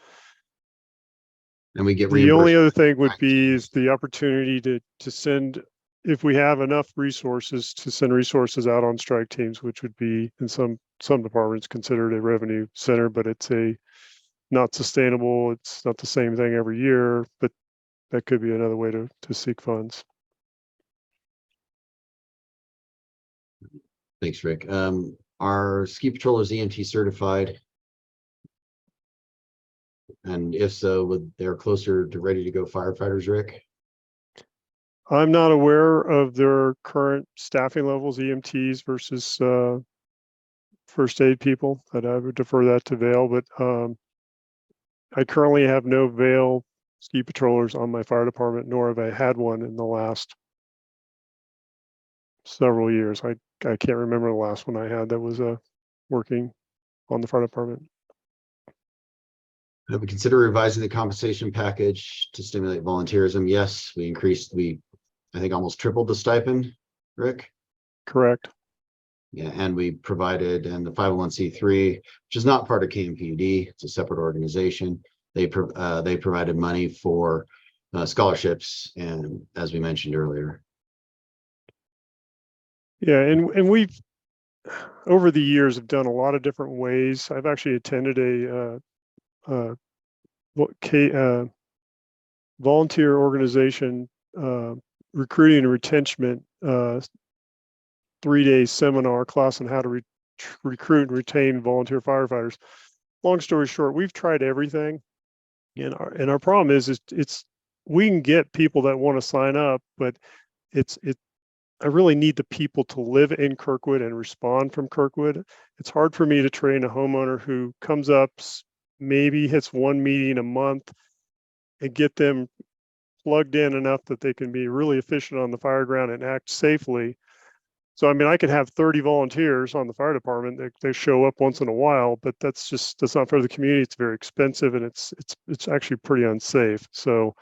we get the only reimbursed. other thing would be is the opportunity to send, if we have enough resources, to send resources out on strike teams, which would be in some departments considered a revenue center, but it's not sustainable. It's not the same thing every year, but that could be another way to seek funds. Thanks, Rick. Are ski patrollers EMT certified? And if so, they're closer to ready to go firefighters, Rick? I'm not aware of their current staffing levels, EMTs versus first aid people. That I would defer that to Vail, but I currently have no Vail ski patrollers on my fire department, nor have I had one in the last several years. I can't remember the last one I had that was working on the fire department. Have we considered revising the compensation package to stimulate volunteerism? Yes, we I think almost tripled the stipend, Rick. Correct. Yeah, and we provided, and the 501c3, which is not part of KMPUD, it's a separate organization. They provided money for scholarships, and as we mentioned earlier. Yeah, and we've over the years have done a lot of different ways. I've actually attended a volunteer organization recruiting and retention 3-day seminar class on how to recruit and retain volunteer firefighters. Long story short, we've tried everything, and our problem is we can get people that want to sign up, but I really need the people to live in Kirkwood and respond from Kirkwood. It's hard for me to train a homeowner who comes up, maybe hits one meeting a month, and get them plugged in enough that they can be really efficient on the fire ground and act safely. So, I mean, I could have 30 volunteers on the fire department. They show up once in a while, but that's not fair to the community. It's very expensive, and it's actually pretty unsafe. So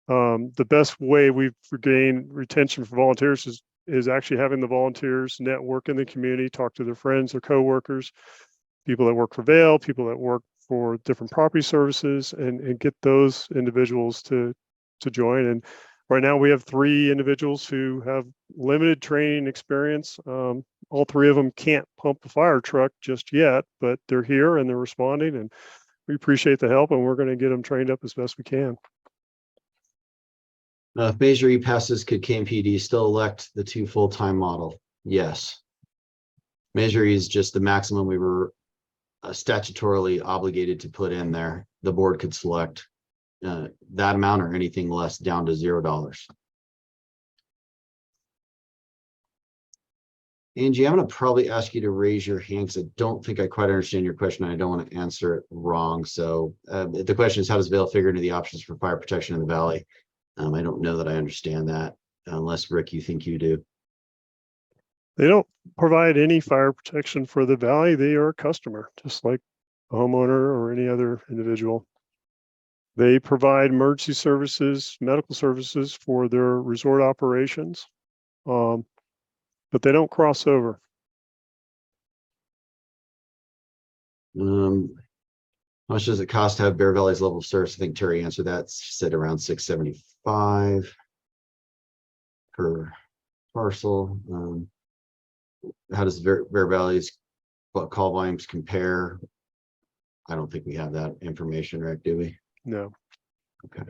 the best way we've gained retention for volunteers is actually having the volunteers network in the community, talk to their friends, their coworkers, people that work for Vail, people that work for different property services, and get those individuals to join. And right now we have 3 individuals who have limited training experience. All 3 of them can't pump a fire truck just yet, but they're here and they're responding, and we appreciate the help, and we're going to get them trained up as best we can. If Measure E passes, could KMPD still elect the 2 full-time model? Yes. Measure E is just the maximum we were statutorily obligated to put in there. The board could select that amount or anything less down to $0. Angie, I'm going to probably ask you to raise your hand because I don't think I quite understand your question. And I don't want to answer it wrong. So the question is, how does Vail figure into the options for fire protection in the valley? I don't know that I understand that, unless Rick, you think you do. They don't provide any fire protection for the valley. They are a customer, just like a homeowner or any other individual. They provide emergency services, medical services for their resort operations, but they don't cross over. How much does it cost to have Bear Valley's level of service? I think Terry answered that. She said around $675. per parcel. How does Bear Valley's call volumes compare? I don't think we have that information, Rick, do we? No. Okay.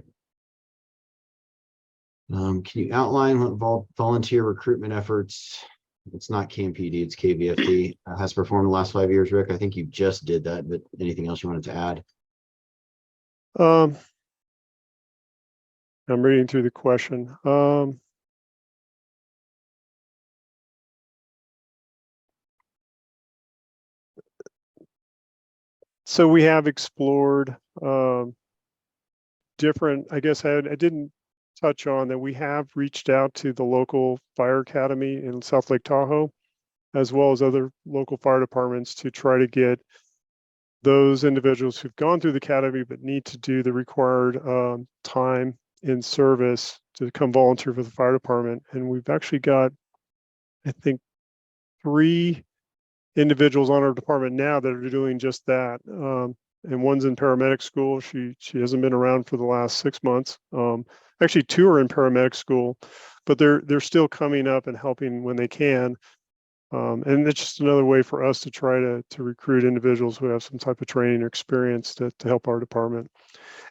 Can you outline what volunteer recruitment efforts? It's not KMPUD, it's KVFD, has performed in the last 5 years, Rick? I think you just did that, but anything else you wanted to add? I'm reading through the question. So we have explored different, I guess I didn't touch on that we have reached out to the local fire academy in South Lake Tahoe, as well as other local fire departments to try to get those individuals who've gone through the academy but need to do the required time in service to come volunteer for the fire department. And we've actually got, I think, 3 individuals on our department now that are doing just that. And one's in paramedic school. She hasn't been around for the last 6 months. Actually, 2 are in paramedic school, but they're still coming up and helping when they can. And it's just another way for us to try to recruit individuals who have some type of training or experience to help our department.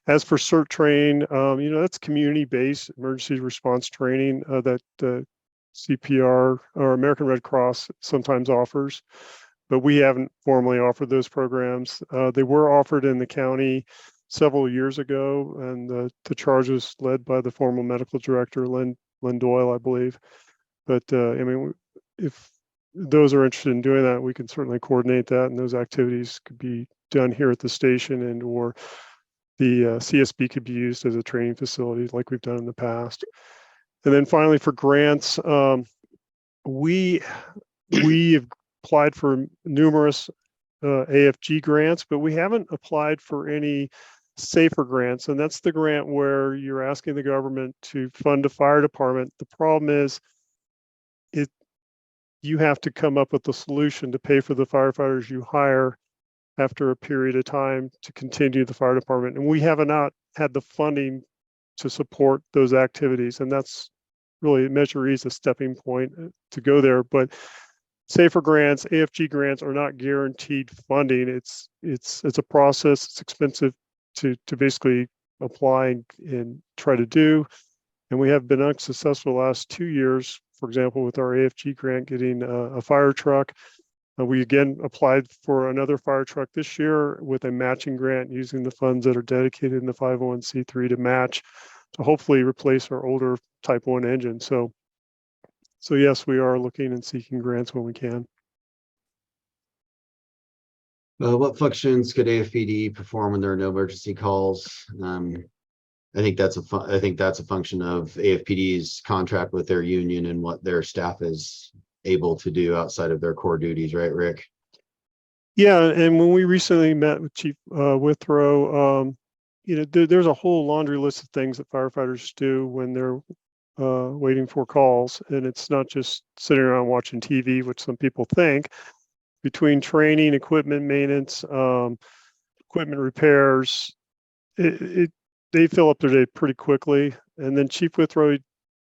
As for CERT train, that's community-based emergency response training that CPR or American Red Cross sometimes offers, but we haven't formally offered those programs. They were offered in the county several years ago, and the charge was led by the former medical director, Lynn Doyle, I believe. But if those are interested in doing that, we can certainly coordinate that, and those activities could be done here at the station, and or the CSB could be used as a training facility like we've done in the past. And then finally, for grants, we have applied for numerous AFG grants, but we haven't applied for any SAFER grants. And that's the grant where you're asking the government to fund a fire department. The problem is you have to come up with a solution to pay for the firefighters you hire after a period of time to continue the fire department. And we have not had the funding to support those activities. And that's really Measure E is a stepping point to go there. But SAFER grants, AFG grants are not guaranteed funding. It's a process. It's expensive to basically apply and try to do. And we have been unsuccessful the last 2 years, for example, with our AFG grant getting a fire truck. We again applied for another fire truck this year with a matching grant using the funds that are dedicated in the 501c3 to match, to hopefully replace our older Type 1 engine. So yes, we are looking and seeking grants when we can. What functions could AFPD perform when there are no emergency calls? I think that's a function of AFPD's contract with their union and what their staff is able to do outside of their core duties, right, Rick? Yeah, and when we recently met with Chief Withrow, there's a whole laundry list of things that firefighters do when they're waiting for calls, and it's not just sitting around watching TV, which some people think. Between training, equipment maintenance, equipment repairs, they fill up their day pretty quickly. And then Chief Withrow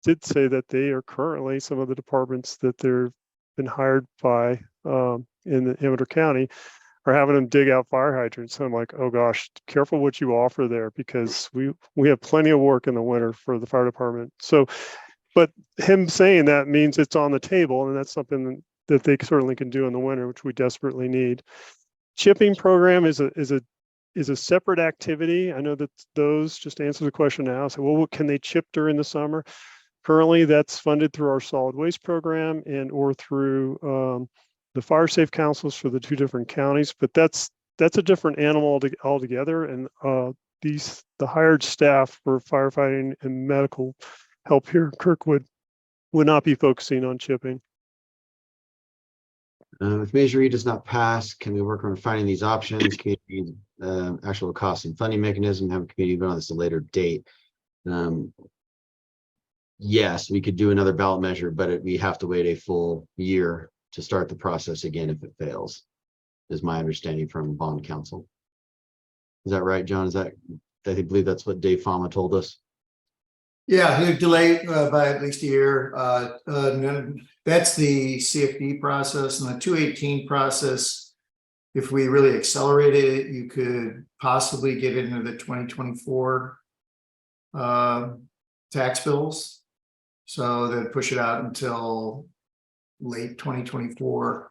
did say that they are currently, some of the departments that they've been hired by in the Amador County are having them dig out fire hydrants. So I'm like, oh gosh, careful what you offer there, because we have plenty of work in the winter for the fire department. So, but him saying that means it's on the table, and that's something that they certainly can do in the winter, which we desperately need. Chipping program is a separate activity. I know that those, just to answer the question now, so well, can they chip during the summer? Currently, that's funded through our solid waste program and or through the fire safe councils for the 2 different counties, but that's a different animal altogether. And the hired staff for firefighting and medical help here in Kirkwood would not be focusing on chipping. If Measure E does not pass, can we work on finding these options? Community actual cost and funding mechanism, have a community vote on this at a later date. Yes, we could do another ballot measure, but we have to wait a full year to start the process again if it fails, is my understanding from bond counsel. Is that right, John? I believe that's what Dave Fama told us. Yeah, they delayed by at least a year. And then that's the CFD process, and the 218 process. If we really accelerated it, you could possibly get into the 2024 tax bills. So they'd push it out until late 2024.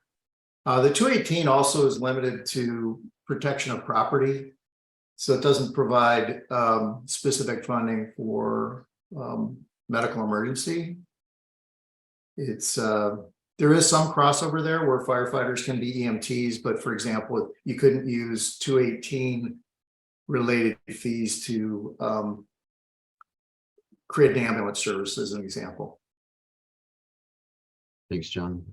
The 218 also is limited to protection of property. So it doesn't provide specific funding for medical emergency. It's there is some crossover there where firefighters can be EMTs, but for example, you couldn't use 218 related fees to create an ambulance service as an example. Thanks, John.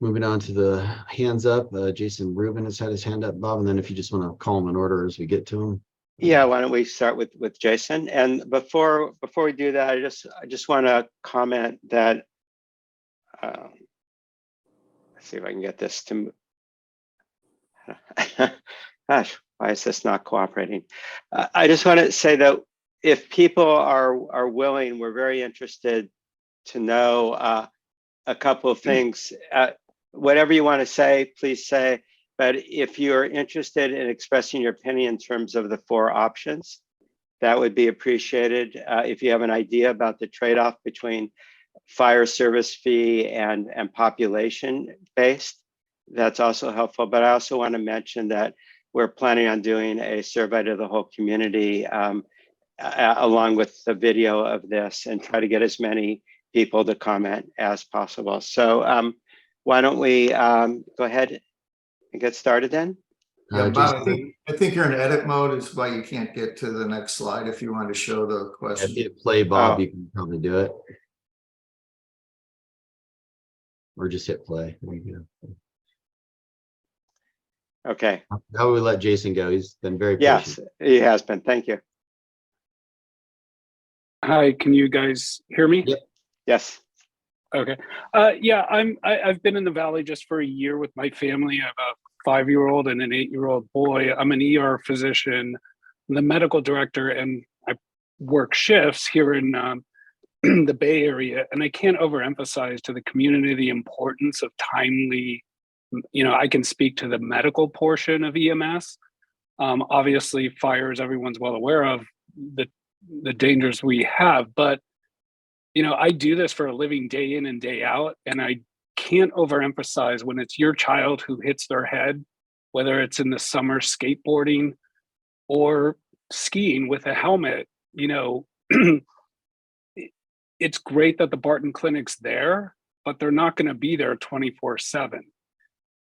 Moving on to the hands up, Jason Rubin has had his hand up, Bob, and then if you just want to call him in order as we get to him. Yeah, why don't we start with Jason? And before we do that, I just want to comment that let's see if I can get this to gosh, why is this not cooperating? I just want to say that if people are willing, we're very interested to know a couple of things. Whatever you want to say, please say. But if you're interested in expressing your opinion in terms of the 4 options, that would be appreciated. If you have an idea about the trade-off between fire service fee and population based, that's also helpful. But I also want to mention that we're planning on doing a survey to the whole community along with the video of this, and try to get as many people to comment as possible. So why don't we go ahead and get started then? Yeah, Bob, Jason, I think you're in edit mode is why you can't get to the next slide. If you want to show the if question. you play, Bob, Oh. you can probably do it. Or just hit play. There you go. Okay. How about we let Jason go? He's been very Yes, patient. he has been. Thank you. Hi, can you guys hear me? Yep. Yes. Okay. Yeah, I've been in the Valley just for a year with my family. I have a 5-year-old and an 8-year-old boy. I'm an ER physician, I'm the medical director, and I work shifts here in the Bay Area. And I can't overemphasize to the community the importance of timely, I can speak to the medical portion of EMS. Obviously, fires, everyone's well aware of the dangers we have, but I do this for a living day in and day out, and I can't overemphasize when it's your child who hits their head, whether it's in the summer skateboarding or skiing with a helmet. It's great that the Barton Clinic's there, but they're not going to be there 24/7.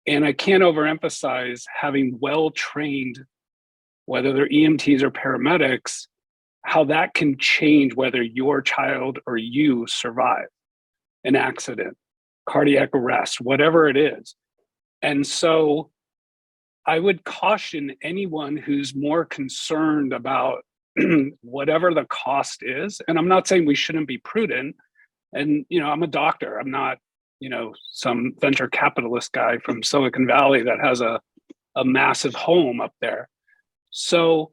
And I can't overemphasize having well-trained, whether they're EMTs or paramedics, how that can change whether your child or you survive an accident, cardiac arrest, whatever it is. And so I would caution anyone who's more concerned about whatever the cost is. And I'm not saying we shouldn't be prudent. And, I'm a doctor. I'm not, some venture capitalist guy from Silicon Valley that has a massive home up there. So,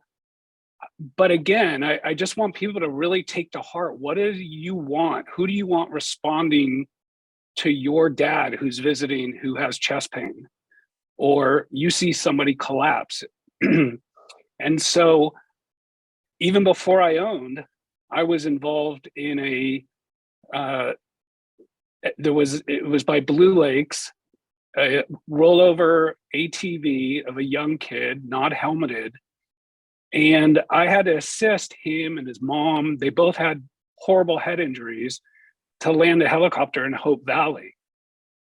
but again, I just want people to really take to heart, what do you want? Who do you want responding to your dad who's visiting, who has chest pain? Or you see somebody collapse. And so even before I owned, I was involved in it was by Blue Lakes, a rollover ATV of a young kid, not helmeted. And I had to assist him and his mom. They both had horrible head injuries to land a helicopter in Hope Valley.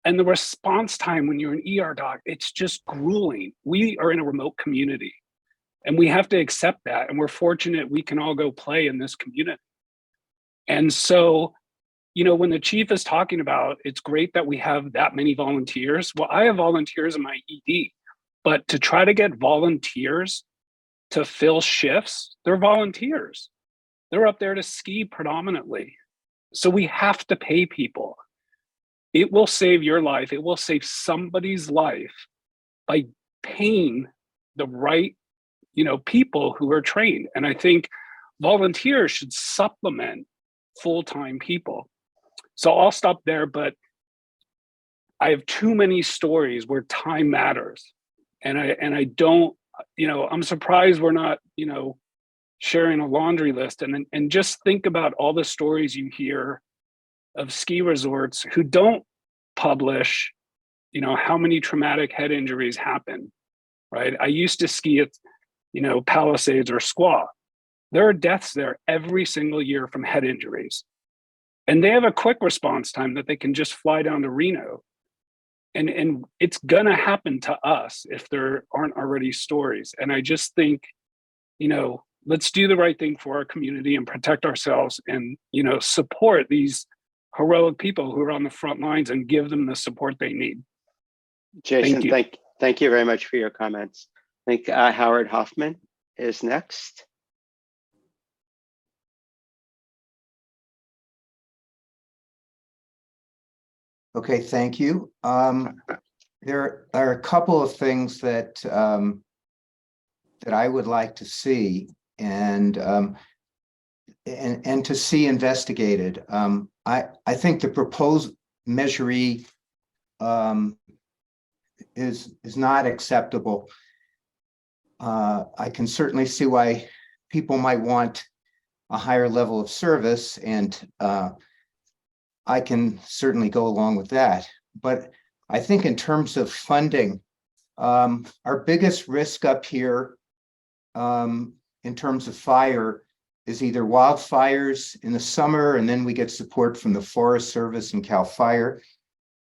And the response time when you're an ER doc, it's just grueling. We are in a remote community and we have to accept that. And we're fortunate we can all go play in this community. And so, when the chief is talking about, it's great that we have that many volunteers. Well, I have volunteers in my ED, but to try to get volunteers to fill shifts, they're volunteers. They're up there to ski predominantly. So we have to pay people. It will save your life. It will save somebody's life by paying the right, people who are trained. And I think volunteers should supplement full-time people. So I'll stop there, but I have too many stories where time matters. And I don't, I'm surprised we're not, sharing a laundry list, and just think about all the stories you hear of ski resorts who don't publish, how many traumatic head injuries happen, right? I used to ski at, Palisades or Squaw. There are deaths there every single year from head injuries. And they have a quick response time that they can just fly down to Reno. And it's gonna happen to us if there aren't already stories. And I just think, let's do the right thing for our community and protect ourselves and, support these heroic people who are on the front lines and give them the support they need. Jason, Thank you. thank you very much for your comments. I think Howard Hoffman is next. Okay, thank you. There are a couple of things that that I would like to see and to see investigated. I think the proposed measuree is not acceptable. I can certainly see why people might want a higher level of service, and I can certainly go along with that. But I think in terms of funding, our biggest risk up here in terms of fire is either wildfires in the summer, and then we get support from the Forest Service and CAL FIRE.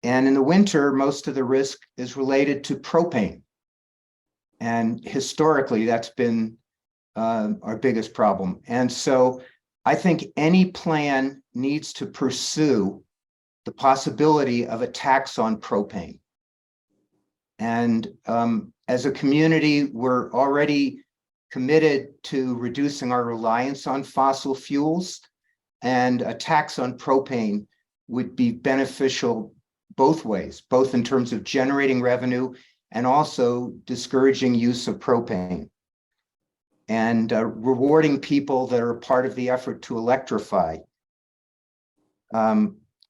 And in the winter, most of the risk is related to propane. And historically, that's been our biggest problem. And so I think any plan needs to pursue the possibility of a tax on propane. And as a community, we're already committed to reducing our reliance on fossil fuels, and a tax on propane would be beneficial both ways, both in terms of generating revenue and also discouraging use of propane, and rewarding people that are part of the effort to electrify.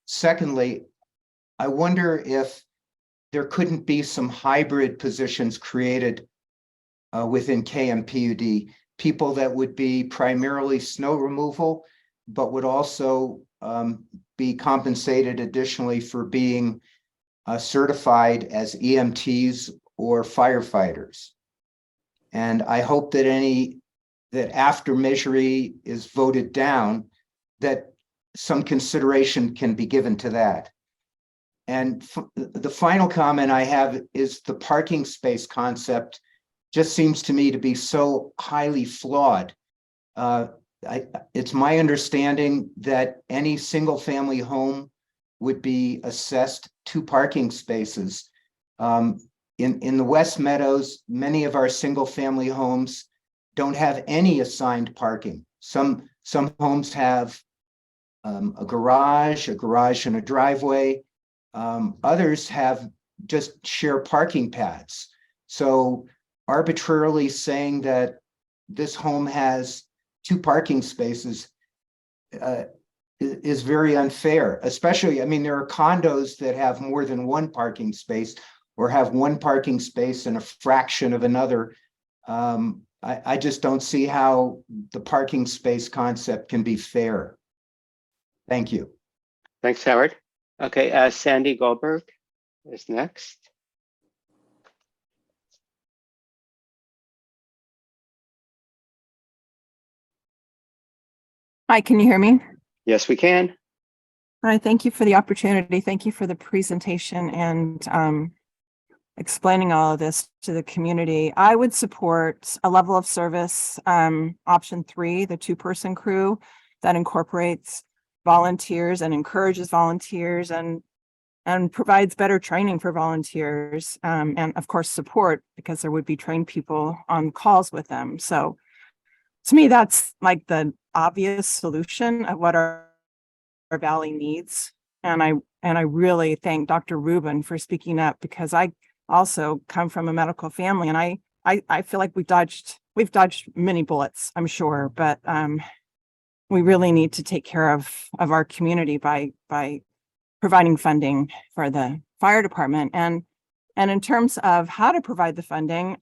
Secondly, I wonder if there couldn't be some hybrid positions created within KMPUD, people that would be primarily snow removal, but would also be compensated additionally for being certified as EMTs or firefighters. And I hope that after measuree is voted down, that some consideration can be given to that. And the final comment I have is the parking space concept just seems to me to be so highly flawed. It's my understanding that any single family home would be assessed 2 parking spaces. In the West Meadows, many of our single family homes don't have any assigned parking. Some homes have a garage and a driveway. Others have just share parking pads. So arbitrarily saying that this home has 2 parking spaces is very unfair, especially, there are condos that have more than 1 parking space or have 1 parking space and a fraction of another. I just don't see how the parking space concept can be fair. Thank you. Thanks, Howard. Okay, Sandy Goldberg is next. Hi, can you hear me? Yes, we can. Hi, thank you for the opportunity. Thank you for the presentation and explaining all of this to the community. I would support a level of service, option 3, the 2-person crew that incorporates volunteers and encourages volunteers and provides better training for volunteers, and of course support, because there would be trained people on calls with them. So to me, that's like the obvious solution of what our valley needs. And I really thank Dr. Rubin for speaking up, because I also come from a medical family, and I feel like we dodged we've dodged many bullets, I'm sure, but we really need to take care of our community by providing funding for the fire department. And in terms of how to provide the funding,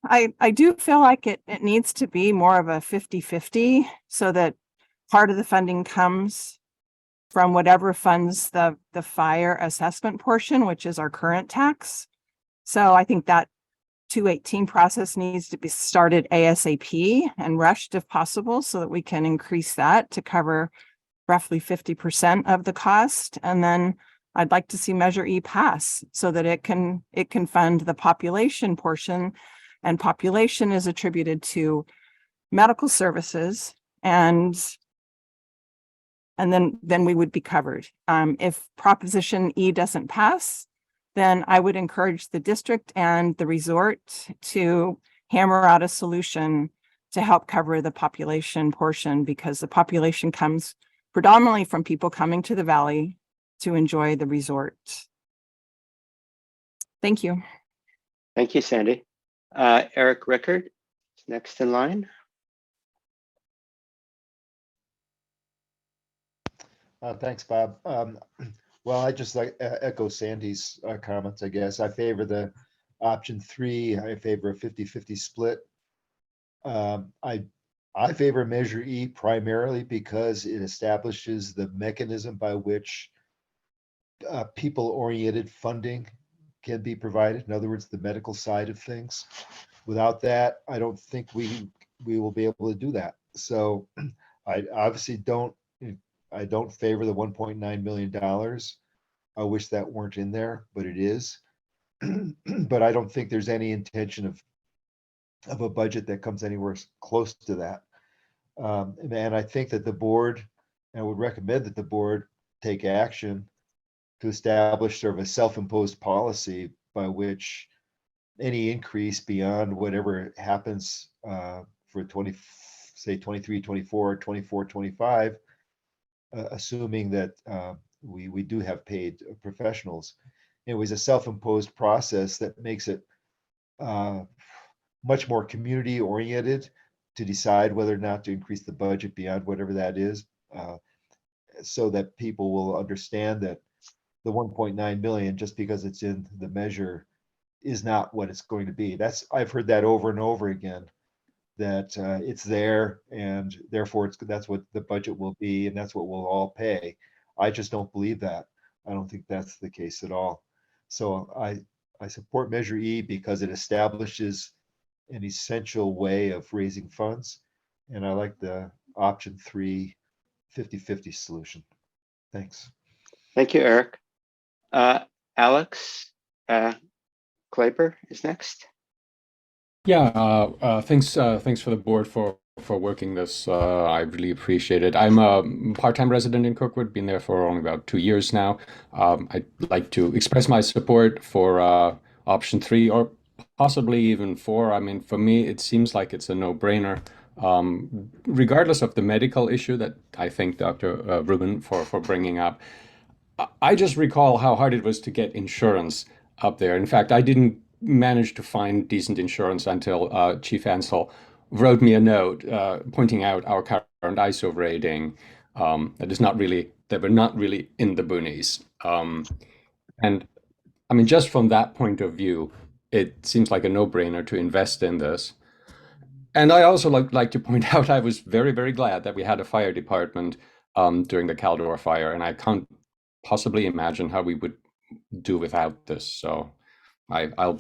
I do feel like it needs to be more of a 50-50, so that part of the funding comes from whatever funds the fire assessment portion, which is our current tax. So I think that 218 process needs to be started ASAP and rushed if possible, so that we can increase that to cover roughly 50% of the cost. And then I'd like to see Measure E pass so that it can fund the population portion, and population is attributed to medical services, and then we would be covered. If Proposition E doesn't pass, then I would encourage the district and the resort to hammer out a solution to help cover the population portion, because the population comes predominantly from people coming to the valley to enjoy the resort. Thank you. Thank you, Sandy. Eric Rickard is next in line. Thanks, Bob. Well, I just like echo Sandy's comments, I guess. I favor the option 3. I favor a 50-50 split. I favor Measure E primarily because it establishes the mechanism by which people-oriented funding can be provided. In other words, the medical side of things. Without that, I don't think we will be able to do that. So I obviously don't favor the $1.9 million. I wish that weren't in there, but it is. But I don't think there's any intention of a budget that comes anywhere close to that. And I think that the board, and I would recommend that the board take action to establish sort of a self-imposed policy by which any increase beyond whatever happens for 23, 24, 24, 25, assuming that we do have paid professionals. It was a self-imposed process that makes it much more community oriented to decide whether or not to increase the budget beyond whatever that is, so that people will understand that the 1.9 million, just because it's in the measure, is not what it's going to be. I've heard that over and over again, that it's there and therefore that's what the budget will be and that's what we'll all pay. I just don't believe that. I don't think that's the case at all. So I support Measure E because it establishes an essential way of raising funds. And I like the option 3 50-50 solution. Thanks. Thank you, Eric. Alex Klaper is next. Yeah, thanks for the board for working this. I really appreciate it. I'm a part-time resident in Kirkwood, been there for only about 2 years now. I'd like to express my support for option 3 or possibly even 4. I mean, for me, it seems like it's a no-brainer. Regardless of the medical issue that I thank Dr. Rubin for bringing up. I just recall how hard it was to get insurance up there. In fact, I didn't manage to find decent insurance until Chief Ansel wrote me a note pointing out our current ISO rating that we're not really in the boonies. And I mean, just from that point of view, it seems like a no-brainer to invest in this. And I also like to point out I was very, very glad that we had a fire department during the Caldor fire, and I can't possibly imagine how we would do without this. So I'll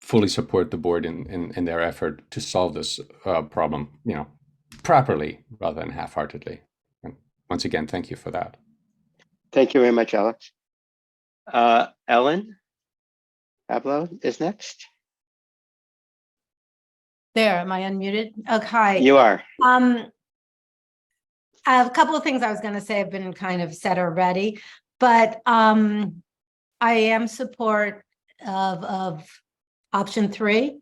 fully support the board in their effort to solve this problem, properly rather than half-heartedly. And once again, thank you for that. Thank you very much, Alex. Ellen Pablo is next. There, am I unmuted? Okay. You are. I have a couple of things I was going to say have been kind of said already, but I am support of option 3.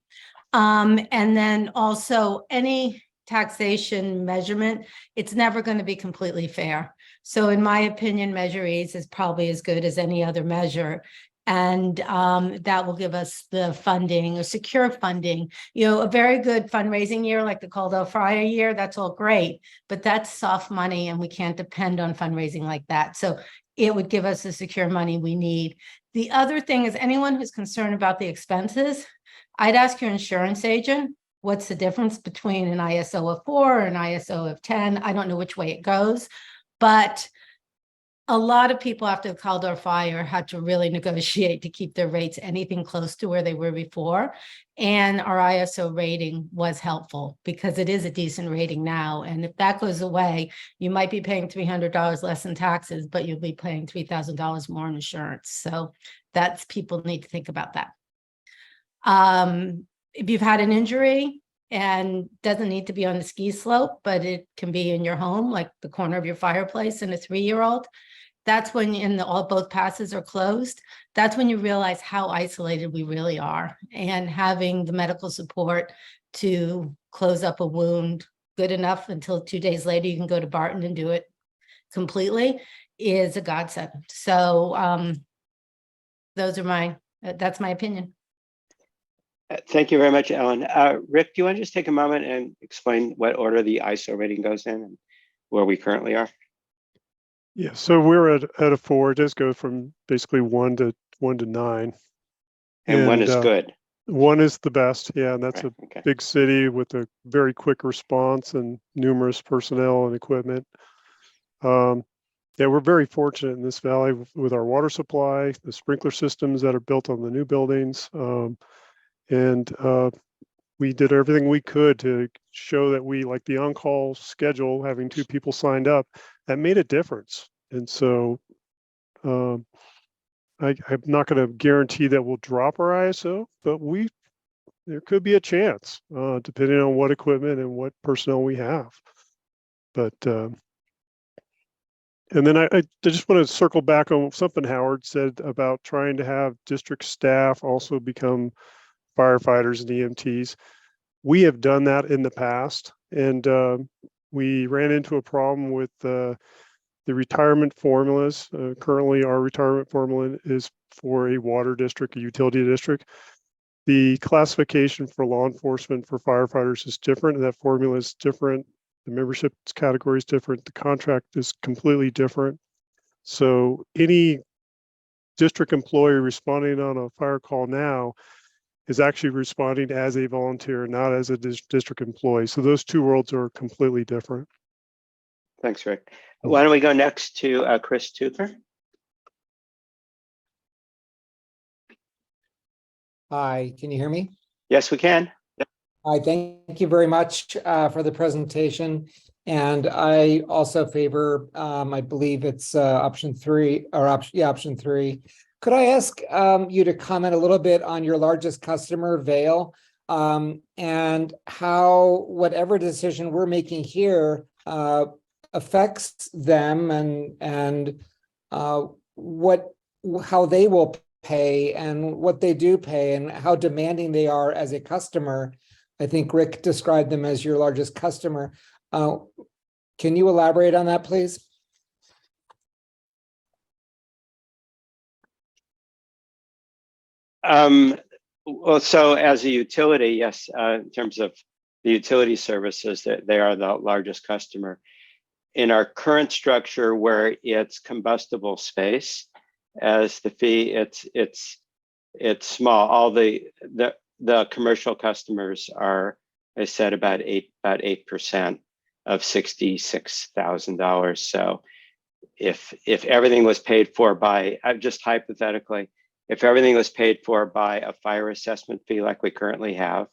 And then also any taxation measurement, it's never going to be completely fair. So in my opinion, Measure E is probably as good as any other measure. And that will give us the funding or secure funding. You know, a very good fundraising year like the Caldwell Fryer year, that's all great, but that's soft money and we can't depend on fundraising like that. So it would give us the secure money we need. The other thing is anyone who's concerned about the expenses, I'd ask your insurance agent, what's the difference between an ISO of 4 or an ISO of 10? I don't know which way it goes, but a lot of people after the Caldwell Fire had to really negotiate to keep their rates anything close to where they were before. And our ISO rating was helpful because it is a decent rating now. And if that goes away, you might be paying $300 less in taxes, but you'll be paying $3,000 more in insurance. So that's, people need to think about that. If you've had an injury and doesn't need to be on the ski slope, but it can be in your home, like the corner of your fireplace and a 3-year-old, that's when both passes are closed. That's when you realize how isolated we really are, and having the medical support to close up a wound good enough until 2 days later you can go to Barton and do it completely is a godsend. So those are that's my opinion. Thank you very much, Ellen. Rick, do you want to just take a moment and explain what order the ISO rating goes in and where we currently are? Yeah, so we're at a 4. It does go from basically 1 to 9. And 1 is good. 1 is the best, yeah, and that's Right, a okay. big city with a very quick response and numerous personnel and equipment. Yeah, we're very fortunate in this valley with our water supply, the sprinkler systems that are built on the new buildings, and we did everything we could to show that we, like the on-call schedule, having 2 people signed up, that made a difference. And so I'm not going to guarantee that we'll drop our ISO, but there could be a chance, depending on what equipment and what personnel we have. But and then I just want to circle back on something Howard said about trying to have district staff also become firefighters and EMTs. We have done that in the past, and we ran into a problem with the retirement formulas. Currently, our retirement formula is for a water district, a utility district. The classification for law enforcement for firefighters is different, and that formula is different. The membership category is different. The contract is completely different. So any district employee responding on a fire call now is actually responding as a volunteer, not as a district employee. So those 2 worlds are completely different. Thanks, Rick. Why don't we go next to Chris Tucker? Hi, can you hear me? Yes, we can. Hi, thank you very much for the presentation. And I also favor, I believe it's option 3 or option 3. Could I ask you to comment a little bit on your largest customer, Vail, and how whatever decision we're making here affects them, and how they will pay and what they do pay and how demanding they are as a customer. I think Rick described them as your largest customer. Can you elaborate on that, please? Well, so as a utility, yes, in terms of the utility services, that they are the largest customer. In our current structure, where it's combustible space, as the fee, it's small. All the commercial customers are, I said, about 8% of $66,000. So if everything was paid for by, just hypothetically, if everything was paid for by a fire assessment fee like we currently have,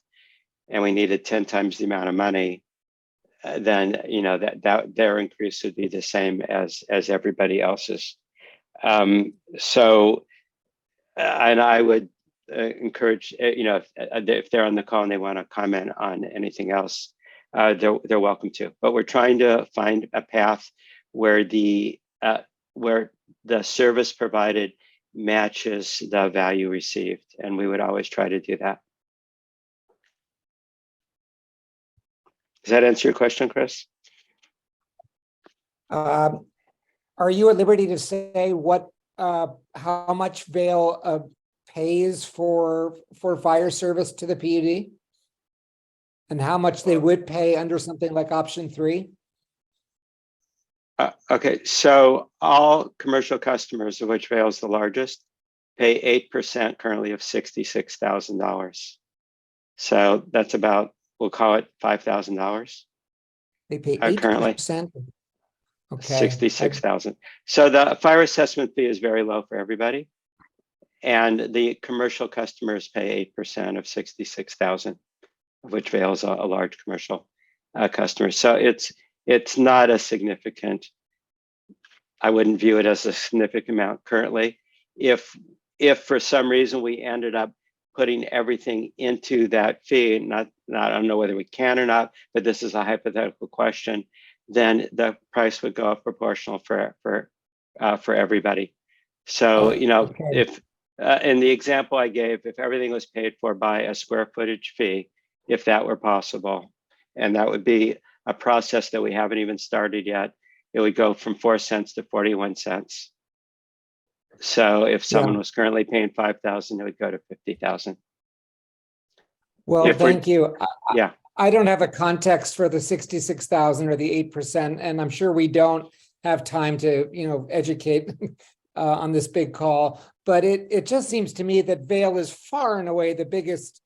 and we needed 10 times the amount of money, then that their increase would be the same as everybody else's. So, and I would encourage, if they're on the call and they want to comment on anything else, they're welcome to. But we're trying to find a path where the service provided matches the value received, and we would always try to do that. Does that answer your question, Chris? Are you at liberty to say what how much Vail pays for fire service to the PUD? And how much they would pay under something like option 3? Okay, so all commercial customers, of which Vail is the largest, pay 8% currently of $66,000. So that's about, we'll call it $5,000 They pay currently. 8%? Okay. 66,000. So the fire assessment fee is very low for everybody. And the commercial customers pay 8% of 66,000, of which Vail is a large commercial customer. So it's not a significant, I wouldn't view it as a significant amount currently. If for some reason we ended up putting everything into that fee, I don't know whether we can or not, but this is a hypothetical question, then the price would go up proportional for everybody. So, you know, Okay. if in the example I gave, if everything was paid for by a square footage fee, if that were possible, and that would be a process that we haven't even started yet, it would go from 4 cents to 41 cents. So if someone was currently paying 5,000, it would go to 50,000. Well, If we're- thank you. Yeah. I don't have a context for the 66,000 or the 8%, and I'm sure we don't have time to, you know, educate on this big call. But it just seems to me that Vail is far and away the biggest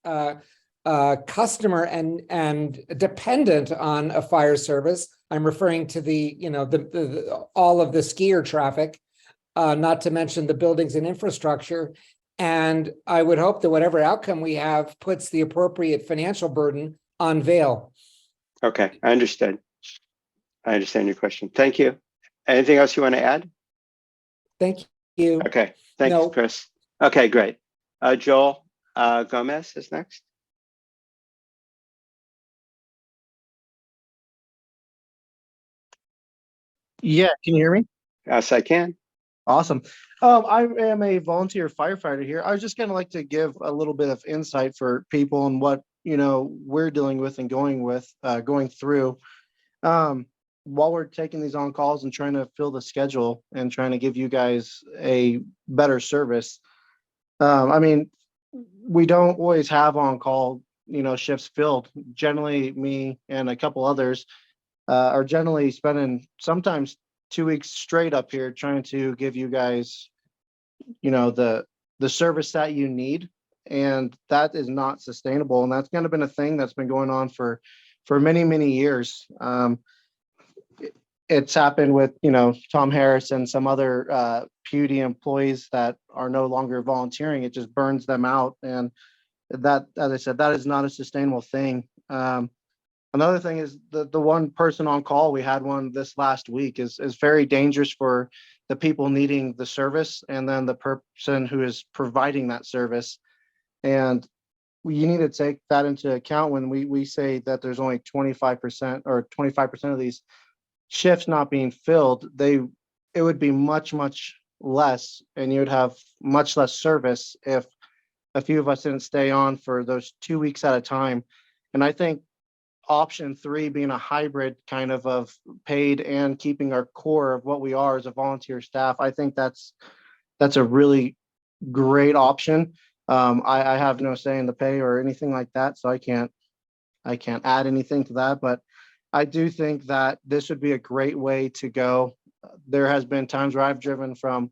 customer and dependent on a fire service. I'm referring to the, you know, the all of the skier traffic, not to mention the buildings and infrastructure. And I would hope that whatever outcome we have puts the appropriate financial burden on Vail. Okay, I understand. I understand your question. Thank you. Anything else you want to add? Thank you. Okay, thanks, No. Chris. Okay, great. Joel Gomez is next. Yeah, can you hear me? Yes, I can. Awesome. I am a volunteer firefighter here. I was just kind of like to give a little bit of insight for people and what, you know, we're dealing with and going through while we're taking these on calls and trying to fill the schedule and trying to give you guys a better service. I mean, we don't always have on call, you know, shifts filled. Generally, me and a couple others are generally spending sometimes 2 weeks straight up here trying to give you guys, you know, the service that you need, and that is not sustainable. And that's kind of been a thing that's been going on for many years. It's happened with, you know, Tom Harris and some other PUD employees that are no longer volunteering. It just burns them out, and that, as I said, that is not a sustainable thing. Another thing is the one person on call, we had one this last week, is very dangerous for the people needing the service and then the person who is providing that service. And you need to take that into account when we say that there's only 25% or 25% of these shifts not being filled. It would be much less, and you would have much less service if a few of us didn't stay on for those 2 weeks at a time. And I think option 3 being a hybrid kind of paid and keeping our core of what we are as a volunteer staff, I think that's a really great option. I have no say in the pay or anything like that, so I can't add anything to that, but I do think that this would be a great way to go. There has been times where I've driven from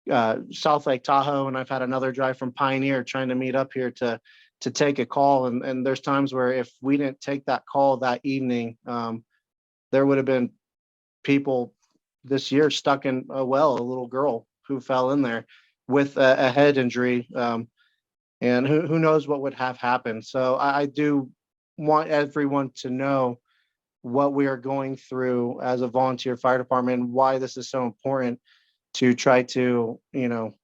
South Lake Tahoe, and I've had another drive from Pioneer trying to meet up here to take a call. And there's times where if we didn't take that call that evening, there would have been people this year stuck in a well, a little girl who fell in there with a head injury. And who knows what would have happened. So I do want everyone to know what we are going through as a volunteer fire department and why this is so important to try to, you know,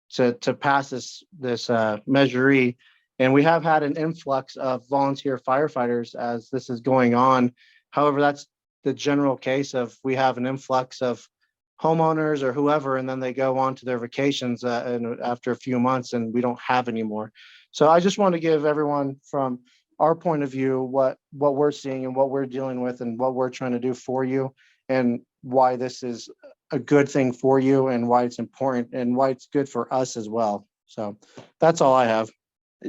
to pass this measure. And we have had an influx of volunteer firefighters as this is going on. However, that's the general case of we have an influx of homeowners or whoever, and then they go on to their vacations and after a few months, and we don't have any more. So I just want to give everyone from our point of view what we're seeing and what we're dealing with and what we're trying to do for you, and why this is a good thing for you and why it's important and why it's good for us as well. So that's all I have.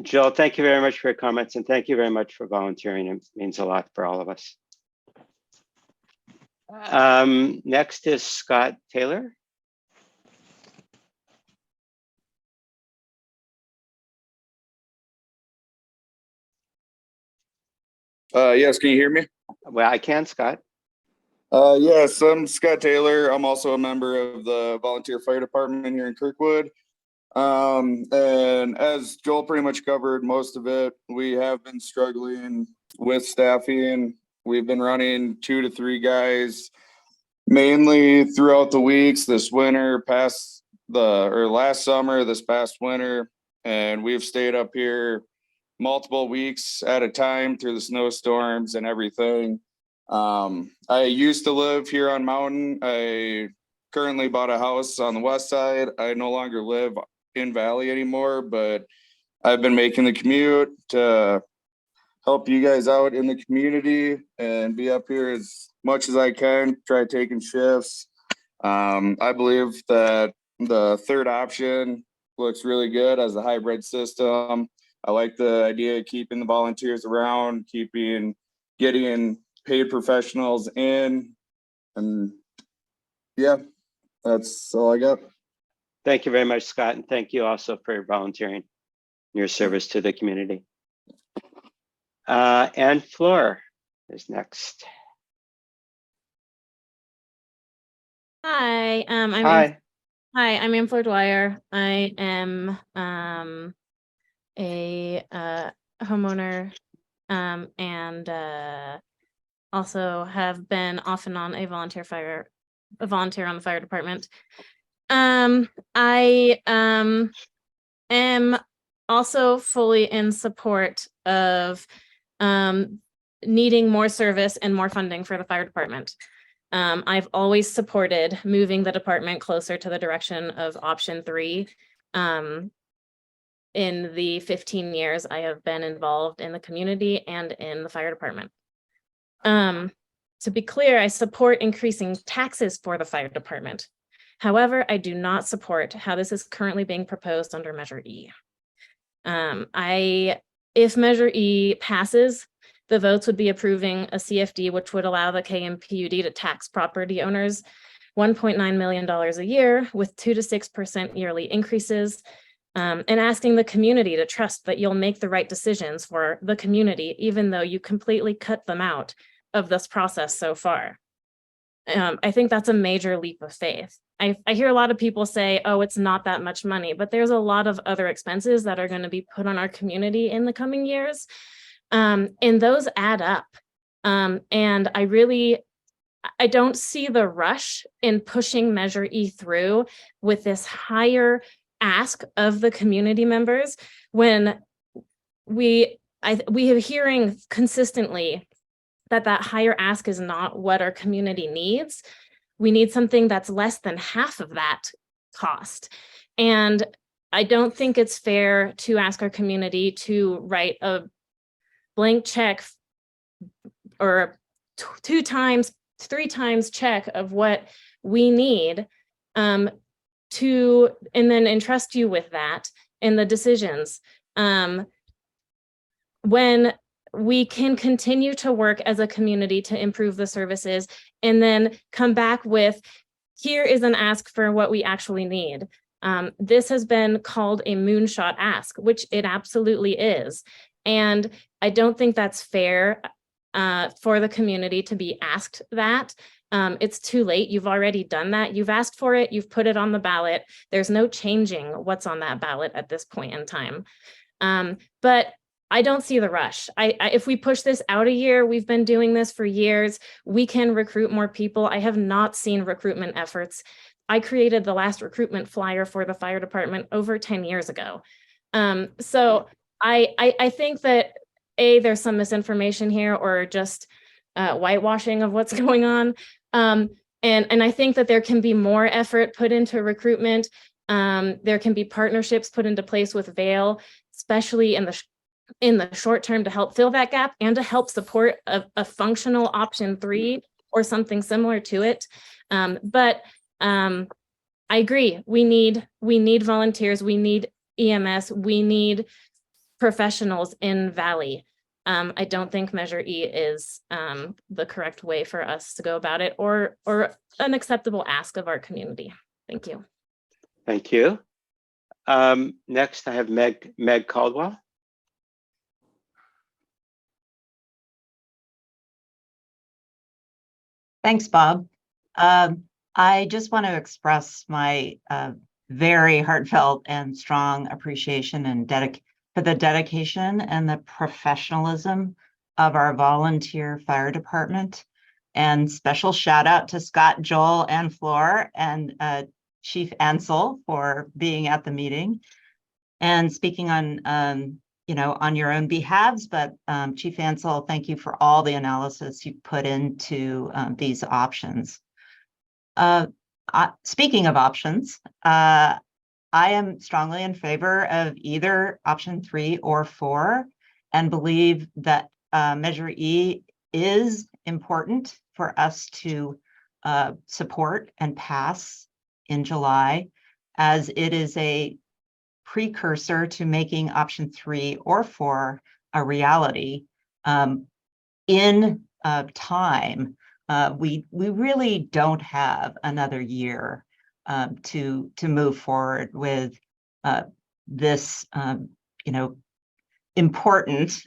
Jill, thank you very much for your comments, and thank you very much for volunteering. It means a lot for all of us. Next is Scott Taylor. Yes, can you hear me? Well, I can, Scott. Yes, I'm Scott Taylor. I'm also a member of the volunteer fire department here in Kirkwood. And as Joel pretty much covered most of it, we have been struggling with staffing. We've been running 2 to 3 guys mainly throughout the weeks this winter, last summer, this past winter, and we've stayed up here multiple weeks at a time through the snowstorms and everything. I used to live here on Mountain. I currently bought a house on the west side. I no longer live in Valley anymore, but I've been making the commute to help you guys out in the community and be up here as much as I can, try taking shifts. I believe that the third option looks really good as a hybrid system. I like the idea of keeping the volunteers around, getting paid professionals in, and yeah, that's all I got. Thank you very much, Scott, and thank you also for your volunteering, your service to the community. And Fleur is next. Hi, Hi. I'm Ann Fleur Dwyer. I am a homeowner and also have been off and on a volunteer on the fire department. I am also fully in support of needing more service and more funding for the fire department. I've always supported moving the department closer to the direction of option 3. In the 15 years I have been involved in the community and in the fire department. To be clear, I support increasing taxes for the fire department. However, I do not support how this is currently being proposed under Measure E. If Measure E passes, the votes would be approving a CFD, which would allow the KMPUD to tax property owners $1.9 million a year with 2 to 6% yearly increases, and asking the community to trust that you'll make the right decisions for the community, even though you completely cut them out of this process so far. I think that's a major leap of faith. I hear a lot of people say, oh, it's not that much money, but there's a lot of other expenses that are going to be put on our community in the coming years. And those add up. And I don't see the rush in pushing Measure E through with this higher ask of the community members when we are hearing consistently that higher ask is not what our community needs. We need something that's less than half of that cost. And I don't think it's fair to ask our community to write a blank check or 2 times, 3 times check of what we need and then entrust you with that in the decisions. When we can continue to work as a community to improve the services and then come back with, here is an ask for what we actually need. This has been called a moonshot ask, which it absolutely is. And I don't think that's fair for the community to be asked that. It's too late. You've already done that. You've asked for it. You've put it on the ballot. There's no changing what's on that ballot at this point in time. But I don't see the rush. If we push this out a year, we've been doing this for years, we can recruit more people. I have not seen recruitment efforts. I created the last recruitment flyer for the fire department over 10 years ago. So I think that there's some misinformation here or just whitewashing of what's going on. And I think that there can be more effort put into recruitment. There can be partnerships put into place with Vail, especially in the short term to help fill that gap and to help support a functional option 3 or something similar to it. But I agree. We need volunteers. We need EMS. We need professionals in Valley. I don't think Measure E is the correct way for us to go about it, or an acceptable ask of our community. Thank you. Thank you. Next, I have Meg Caldwell. Thanks, Bob. I just want to express my very heartfelt and strong appreciation and for the dedication and the professionalism of our volunteer fire department. And special shout out to Scott, Joel, and Floor, and Chief Ansel for being at the meeting and speaking on on your own behalves. But Chief Ansel, thank you for all the analysis you put into these options. Speaking of options, I am strongly in favor of either option 3 or 4, and believe that Measure E is important for us to support and pass in July, as it is a precursor to making option 3 or 4 a reality in time. We really don't have another year to move forward with this important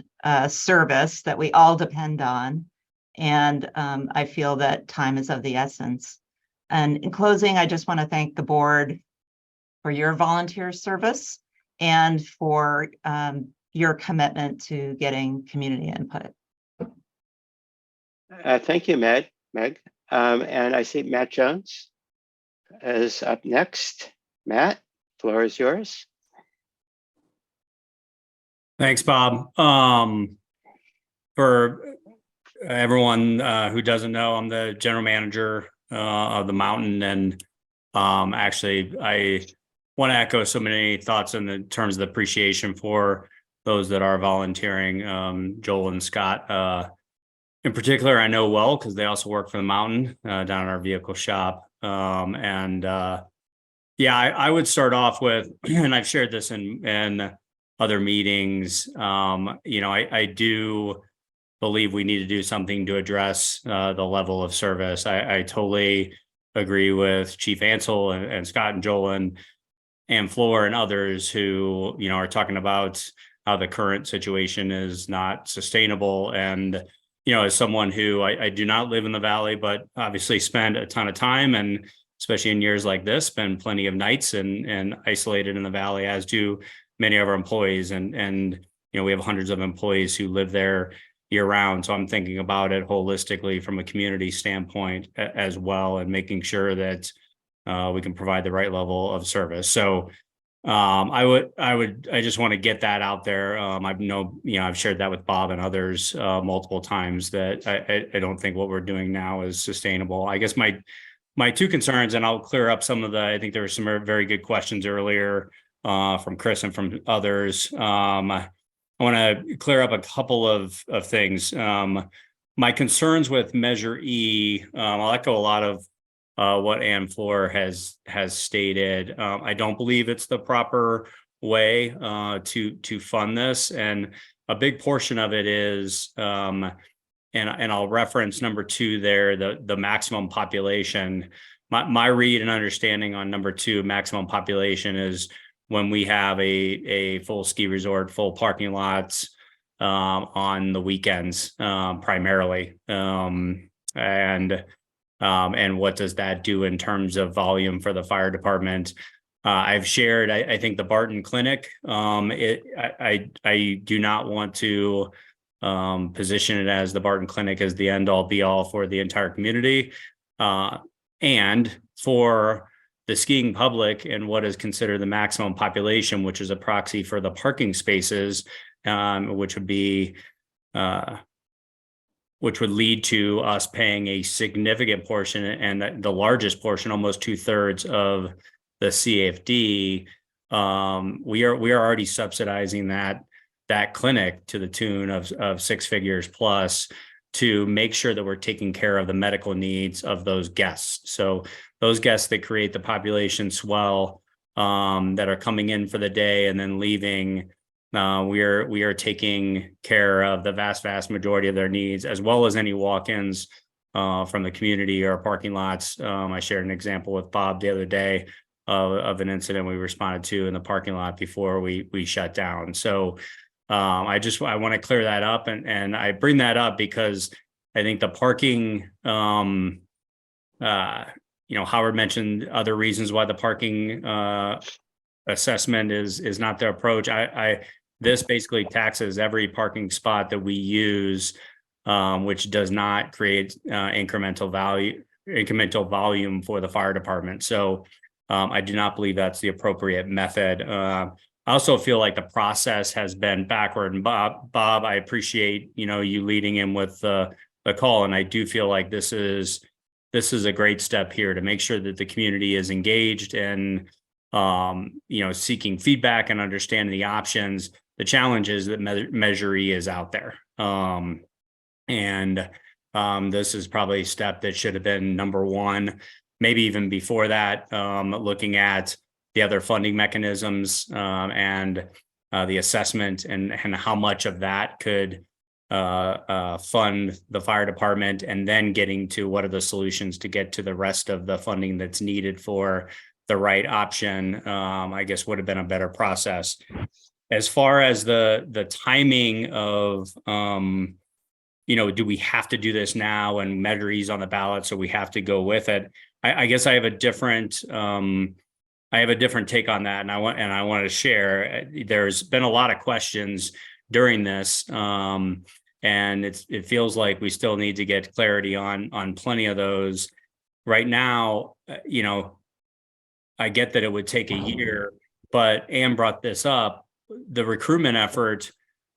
service that we all depend on. And I feel that time is of the essence. And in closing, I just want to thank the board for your volunteer service and for your commitment to getting community input. Thank you, Meg. And I see Matt Jones is up next. Matt, floor is yours. Thanks, Bob. For everyone who doesn't know, I'm the general manager of the Mountain, and actually, I want to echo so many thoughts in the terms of the appreciation for those that are volunteering. Joel and Scott, in particular, I know well because they also work for the Mountain down in our vehicle shop. I would start off with, and I've shared this in other meetings. I do believe we need to do something to address the level of service. I totally agree with Chief Ansel and Scott and Joel and Floor and others who are talking about how the current situation is not sustainable. And as someone who I do not live in the Valley, but obviously spend a ton of time, and especially in years like this, spend plenty of nights and isolated in the Valley, as do many of our employees. And we have hundreds of employees who live there year round. So I'm thinking about it holistically from a community standpoint as well, and making sure that we can provide the right level of service. So I just want to get that out there. I've shared that with Bob and others multiple times, that I don't think what we're doing now is sustainable. I guess my two concerns, and I'll clear up some of I think there were some very good questions earlier from Chris and from others. I want to clear up a couple of things. My concerns with Measure E, I'll echo a lot of what Ann Floor has stated. I don't believe it's the proper way to fund this, and a big portion of it is, and I'll reference number 2 there, the maximum population. My read and understanding on number 2, maximum population, is when we have a full ski resort, full parking lots on the weekends primarily, and what does that do in terms of volume for the fire department? I've shared, I think the Barton Clinic, I do not want to position it as the Barton Clinic as the end all be all for the entire community. And for the skiing public and what is considered the maximum population, which is a proxy for the parking spaces, which would lead to us paying a significant portion, and the largest portion, almost 2/3 of the CFD. We are already subsidizing that clinic to the tune of 6 figures plus, to make sure that we're taking care of the medical needs of those guests. So those guests that create the population swell that are coming in for the day and then leaving. We are taking care of the vast majority of their needs, as well as any walk-ins from the community or parking lots. I shared an example with Bob the other day of an incident we responded to in the parking lot before we shut down. So I want to clear that up, and I bring that up because I think the parking, Howard mentioned other reasons why the parking assessment is not the approach. This basically taxes every parking spot that we use, which does not create incremental volume for the fire department. So I do not believe that's the appropriate method. I also feel like the process has been backward. And Bob, I appreciate you leading in with the call, and I do feel like this is a great step here to make sure that the community is engaged and seeking feedback and understanding the options. The challenge is that Measure E is out there. This is probably a step that should have been number one, maybe even before that, looking at the other funding mechanisms and the assessment and how much of that could fund the fire department, and then getting to what are the solutions to get to the rest of the funding that's needed for the right option, I guess would have been a better process. As far as the timing of, do we have to do this now and Measure E's on the ballot, so we have to go with it? I guess I have a different take on that, and I want to share. There's been a lot of questions during this, and it feels like we still need to get clarity on plenty of those. Right now, I get that it would take a year, but Ann brought this up. The recruitment effort,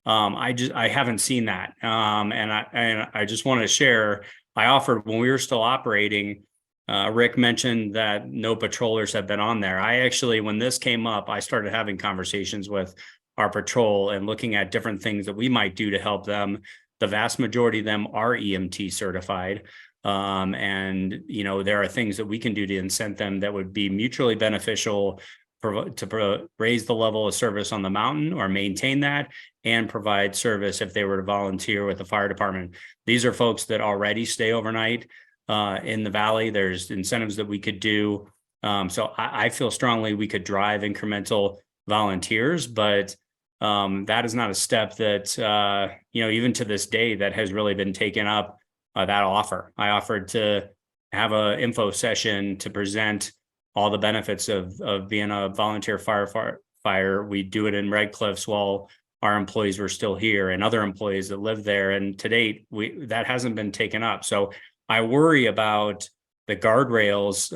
I haven't seen that, and I just want to share. I offered when we were still operating. Rick mentioned that no patrollers have been on there. I actually, when this came up, I started having conversations with our patrol and looking at different things that we might do to help them. The vast majority of them are EMT certified. And there are things that we can do to incent them that would be mutually beneficial to raise the level of service on the mountain or maintain that, and provide service if they were to volunteer with the fire department. These are folks that already stay overnight in the valley. There's incentives that we could do. So I feel strongly we could drive incremental volunteers, but that is not a step that, even to this day, that has really been taken up, that offer. I offered to have an info session to present all the benefits of being a volunteer firefighter. We do it in Red Cliffs while our employees were still here, and other employees that live there. And to date, that hasn't been taken up. So I worry about the guardrails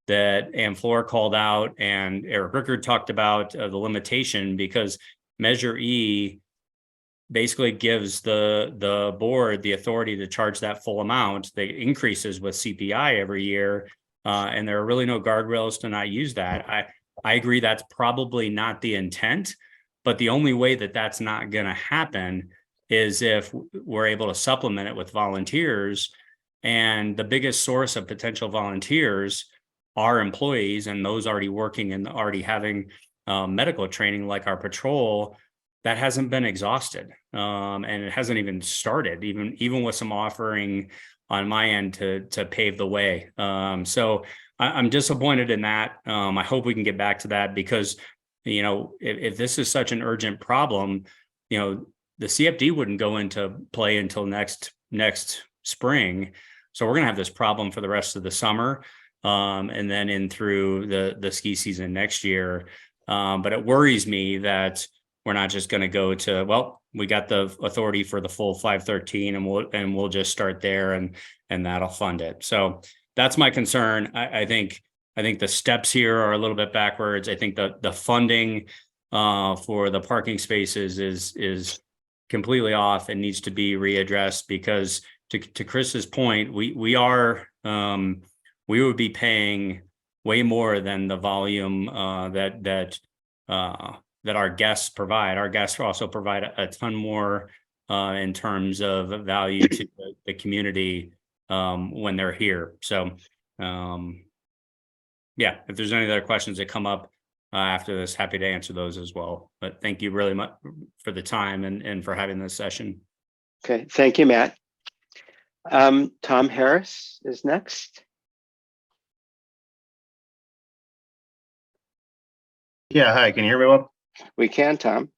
that Ann Fleur called out and Eric Rickard talked about, the limitation, because Measure E basically gives the board the authority to charge that full amount that increases with CPI every year. And there are really no guardrails to not use that. I agree that's probably not the intent, but the only way that that's not going to happen is if we're able to supplement it with volunteers. And the biggest source of potential volunteers are employees, and those already working and already having medical training, like our patrol. That hasn't been exhausted, and it hasn't even started, even with some offering on my end to pave the way. So I'm disappointed in that. I hope we can get back to that, because if this is such an urgent problem, the CFD wouldn't go into play until next spring. So we're going to have this problem for the rest of the summer, and then in through the ski season next year. But it worries me that we're not just going to go to, well, we got the authority for the full 513, and we'll just start there, and that'll fund it. So that's my concern. I think the steps here are a little bit backwards. I think the funding for the parking spaces is completely off and needs to be readdressed, because to Chris's point, we would be paying way more than the volume that our guests provide. Our guests also provide a ton more in terms of value to the community when they're here. So yeah, if there's any other questions that come up after this, happy to answer those as well. But thank you really much for the time and for having this session. Okay, thank you, Matt. Tom Harris is next. Yeah, hi, can you hear me well? We can, Tom.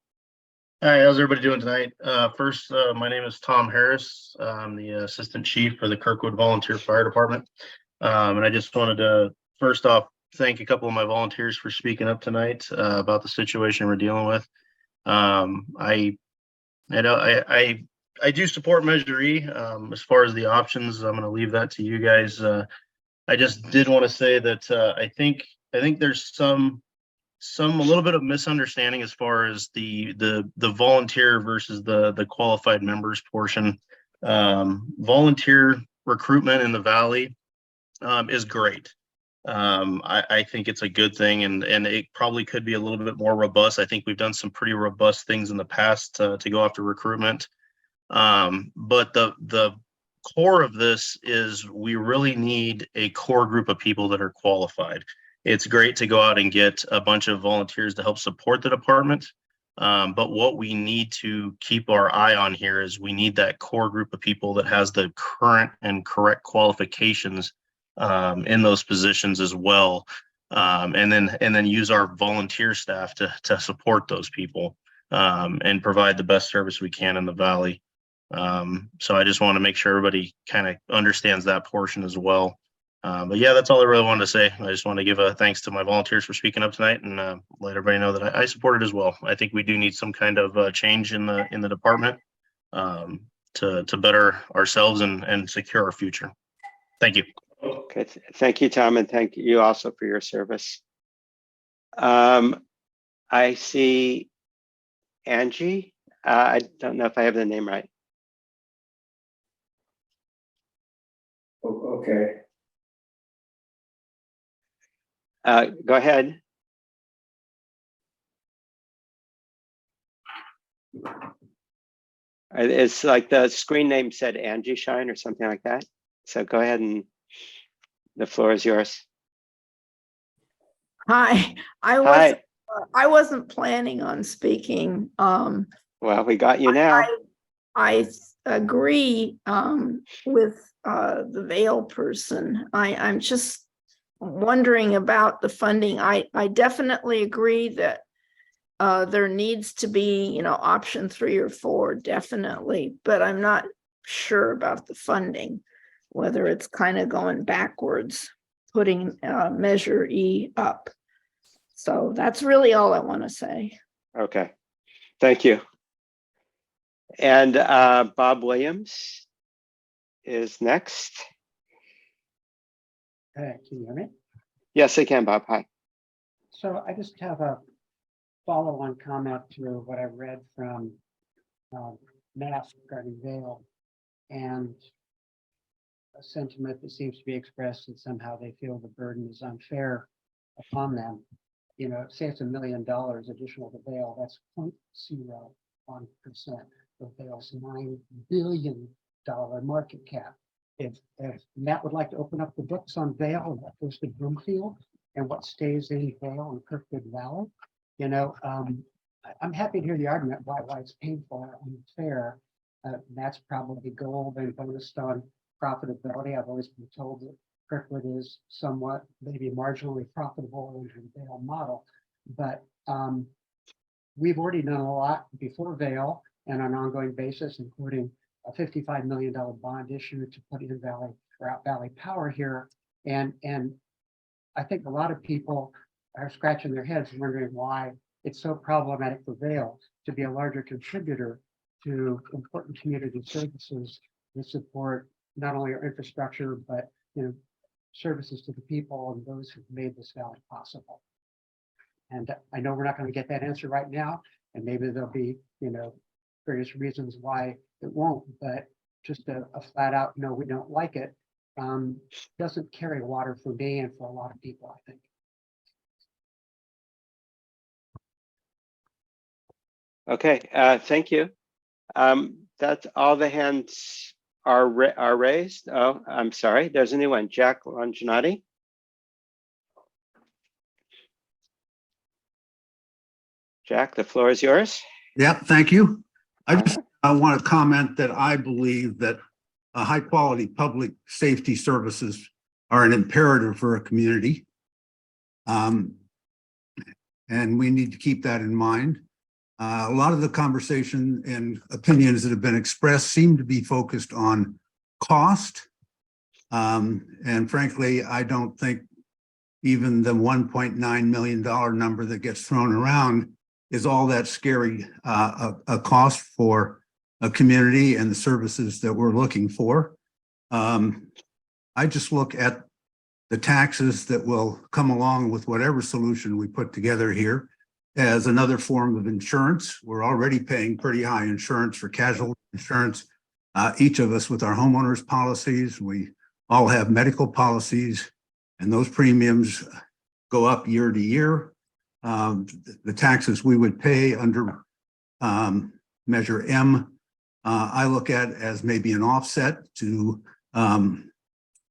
Hi, how's everybody doing tonight? First, my name is Tom Harris. I'm the Assistant Chief for the Kirkwood Volunteer Fire Department. And I just wanted to, first off, thank a couple of my volunteers for speaking up tonight about the situation we're dealing with. I do support Measure E. As far as the options, I'm going to leave that to you guys. I just did want to say that I think there's a little bit of misunderstanding as far as the volunteer versus the qualified members portion. Volunteer recruitment in the Valley is great. I think it's a good thing, and it probably could be a little bit more robust. I think we've done some pretty robust things in the past to go after recruitment. But the core of this is we really need a core group of people that are qualified. It's great to go out and get a bunch of volunteers to help support the department. But what we need to keep our eye on here is we need that core group of people that has the current and correct qualifications in those positions as well. And then use our volunteer staff to support those people and provide the best service we can in the Valley. So I just want to make sure everybody kind of understands that portion as well. But yeah, that's all I really wanted to say. I just want to give a thanks to my volunteers for speaking up tonight and let everybody know that I support it as well. I think we do need some kind of change in the department to better ourselves and secure our future. Thank you. Okay, thank you, Tom, and thank you also for your service. I see Angie. I don't know if I have the name right. Okay. Go ahead. It's like the screen name said Angie Shine or something like that. So go ahead and the floor is yours. Hi, I wasn't planning on speaking. Well, we got you now. I agree with the Vail person. I'm just wondering about the funding. I definitely agree that there needs to be, option 3 or 4, definitely, but I'm not sure about the funding, whether it's kind of going backwards, putting Measure E up. So that's really all I want to say. Okay, thank you. And Bob Williams is next. Can you hear me? Yes, I can, Bob. Hi. So I just have a follow-on comment to what I read from Matt regarding Vail and a sentiment that sees to be expressed that somehow they feel the burden is unfair upon them. Say it's $1 million additional to Vail, that's 0.01% of Vail's $9 billion market cap. If Matt would like to open up the books on Vail and what goes to Broomfield and what stays in Vail and Kirkwood Valley, I'm happy to hear the argument why it's painful or unfair. That's probably gold and focused on profitability. I've always been told that Kirkwood is somewhat maybe marginally profitable in the Vail model, but we've already done a lot before Vail and on an ongoing basis, including a $55 million bond issue to put in Valley or out Valley Power here. And I think a lot of people are scratching their heads wondering why it's so problematic for Vail to be a larger contributor to important community services that support not only our infrastructure, but services to the people and those who've made this valley possible. And I know we're not going to get that answer right now, and maybe there'll be various reasons why it won't, but just a flat out no, we don't like it doesn't carry water for me and for a lot of people, I think. Okay, thank you. That's all the hands are raised. Oh, I'm sorry. There's a new one. Jack Longinati. Jack, the floor is yours. Yeah, thank you. I All just want to comment that I believe that high quality public safety services are an imperative for a community. And we need to keep that in mind. A lot of the conversation and opinions that have been expressed seem to be focused on cost. And frankly, I don't think even the $1.9 million number that gets thrown around is all that scary a cost for a community and the services that we're looking for. I just look at the taxes that will come along with whatever solution we put together here as another form of insurance. We're already paying pretty high insurance for casualty insurance. Each of us with our homeowners policies, we all have medical policies, and those premiums go up year to year. The taxes we would pay under Measure M, I look at as maybe an offset to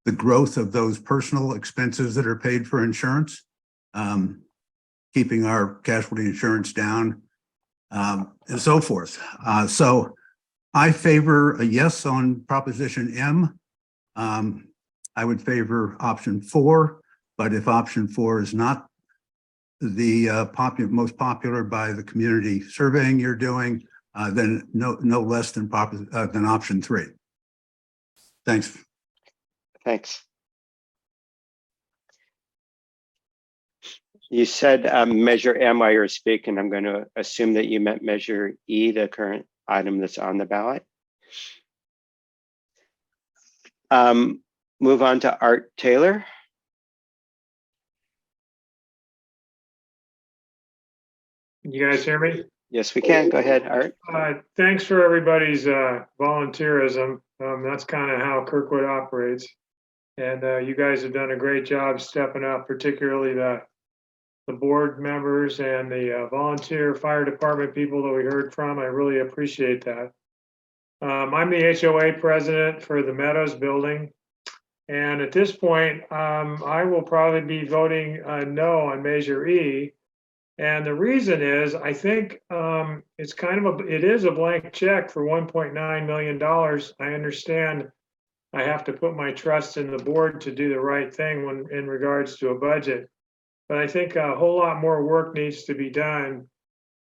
the growth of those personal expenses that are paid for insurance, keeping our casualty insurance down, and so forth. So I favor a yes on Proposition M. I would favor option 4, but if option 4 is not the most popular by the community surveying you're doing, then no less than option 3. Thanks. Thanks. You said Measure M while you were speaking. I'm going to assume that you meant Measure E, the current item that's on the ballot. Move on to Art Taylor. You guys hear me? Yes, we can. Go ahead, Art. Thanks for everybody's volunteerism. That's kind of how Kirkwood operates. And you guys have done a great job stepping up, particularly the board members and the volunteer fire department people that we heard from. I really appreciate that. I'm the HOA president for the Meadows building. And at this point, I will probably be voting no on Measure E. And the reason is, I think it's kind of it is a blank check for $1.9 million. I understand I have to put my trust in the board to do the right thing when in regards to a budget. But I think a whole lot more work needs to be done.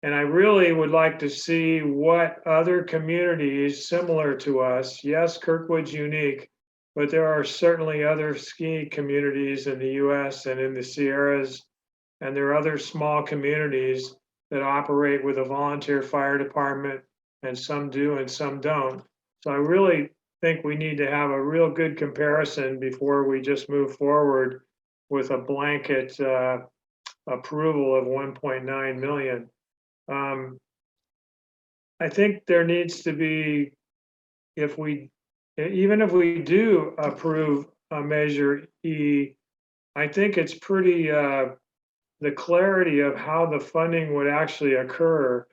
And I really would like to see what other communities similar to us, yes, Kirkwood's unique, but there are certainly other ski communities in the US and in the Sierras, and there are other small communities that operate with a volunteer fire department, and some do and some don't. So I really think we need to have a real good comparison before we just move forward with a blanket approval of 1.9 million. I think there needs to be, even if we do approve a Measure E, I think it's pretty, the clarity of how the funding would actually occur.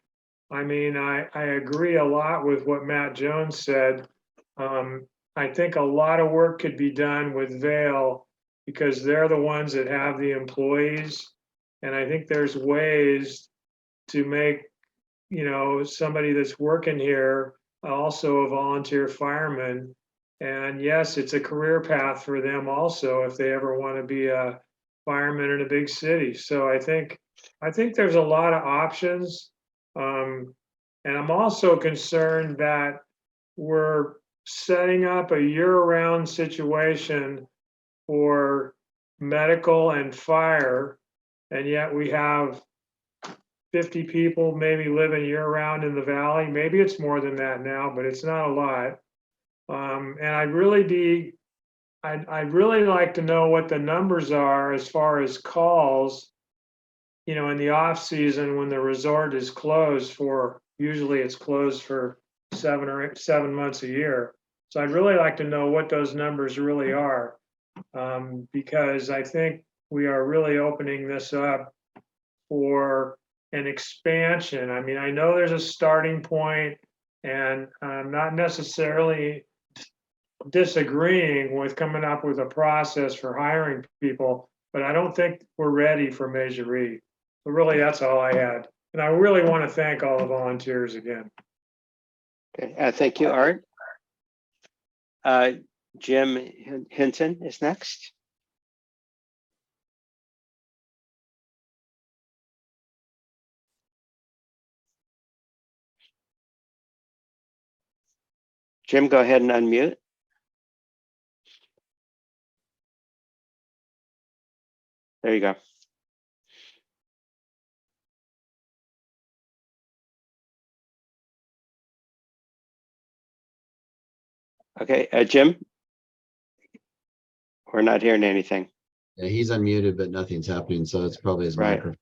I mean, I agree a lot with what Matt Jones said. I think a lot of work could be done with Vail because they're the ones that have the employees. And I think there's ways to make, somebody that's working here also a volunteer fireman. And yes, it's a career path for them also if they ever want to be a fireman in a big city. So I think there's a lot of options. And I'm also concerned that we're setting up a year-round situation for medical and fire, and yet we have 50 people maybe living year-round in the valley. Maybe it's more than that now, but it's not a lot. And I'd really like to know what the numbers are as far as calls, in the off season when the resort is closed for, usually it's closed for 7 months a year. So I'd really like to know what those numbers really are, because I think we are really opening this up for an expansion. I mean, I know there's a starting point, and I'm not necessarily disagreeing with coming up with a process for hiring people, but I don't think we're ready for Measure E. So really, that's all I had. And I really want to thank all the volunteers again. Okay, thank you, Art. Jim Hinton is next. Jim, go ahead and unmute. There you go. Okay, Jim, we're not hearing anything. Yeah, he's unmuted, but nothing's happening, so it's probably his Right. microphone.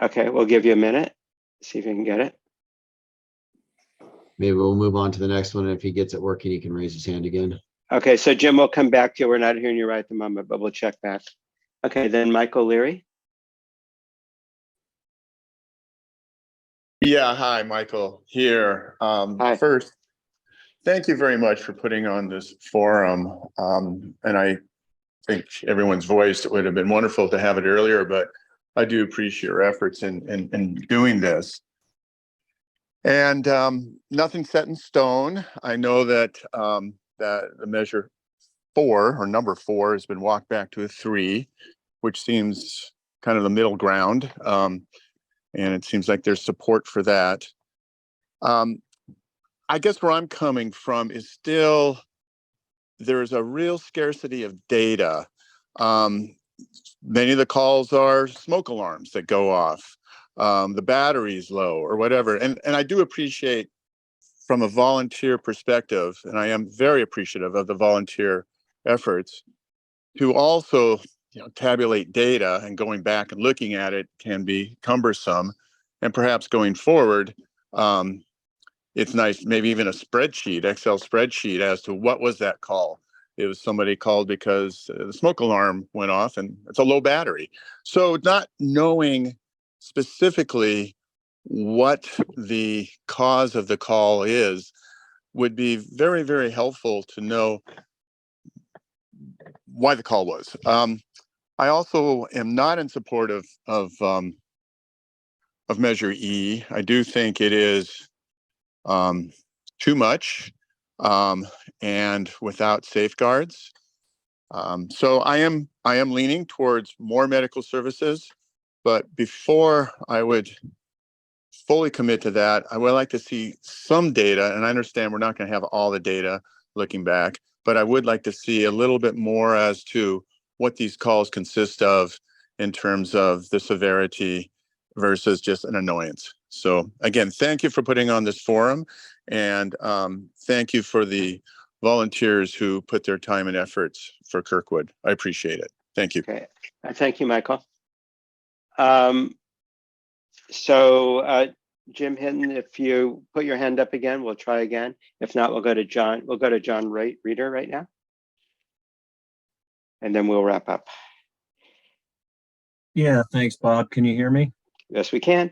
Okay, we'll give you a minute. See if you can get it. Maybe we'll move on to the next one. If he gets it working, he can raise his hand again. Okay, so Jim, we'll come back to you. We're not hearing you right at the moment, but we'll check back. Okay, then Michael Leary. Yeah, hi, Michael here. First, thank you very much for putting on this forum. And I think everyone's voiced it would have been wonderful to have it earlier, but I do appreciate your efforts in doing this. And nothing's set in stone. I know that that the measure 4 or number 4 has been walked back to a 3, which seems kind of the middle ground. And it seems like there's support for that. I guess where I'm coming from is still there's a real scarcity of data. Many of the calls are smoke alarms that go off, the battery's low or whatever. And I do appreciate from a volunteer perspective, and I am very appreciative of the volunteer efforts to also tabulate data, and going back and looking at it can be cumbersome. And perhaps going forward, it's nice, maybe even a spreadsheet, Excel spreadsheet as to what was that call. It was somebody called because the smoke alarm went off and it's a low battery. So not knowing specifically what the cause of the call is would be very, very helpful to know why the call was. I also am not in support of Measure E. I do think it is too much and without safeguards. So I am leaning towards more medical services, but before I would fully commit to that, I would like to see some data, and I understand we're not going to have all the data looking back, but I would like to see a little bit more as to what these calls consist of in terms of the severity versus just an annoyance. So again, thank you for putting on this forum, and thank you for the volunteers who put their time and efforts for Kirkwood. I appreciate it. Thank you. Okay, thank you, Michael. Jim Hinton, if you put your hand up again, we'll try again. If not, we'll go to John. We'll go to John Reeder right now, and then we'll wrap up. Yeah, thanks, Bob. Can you hear me? Yes, we can.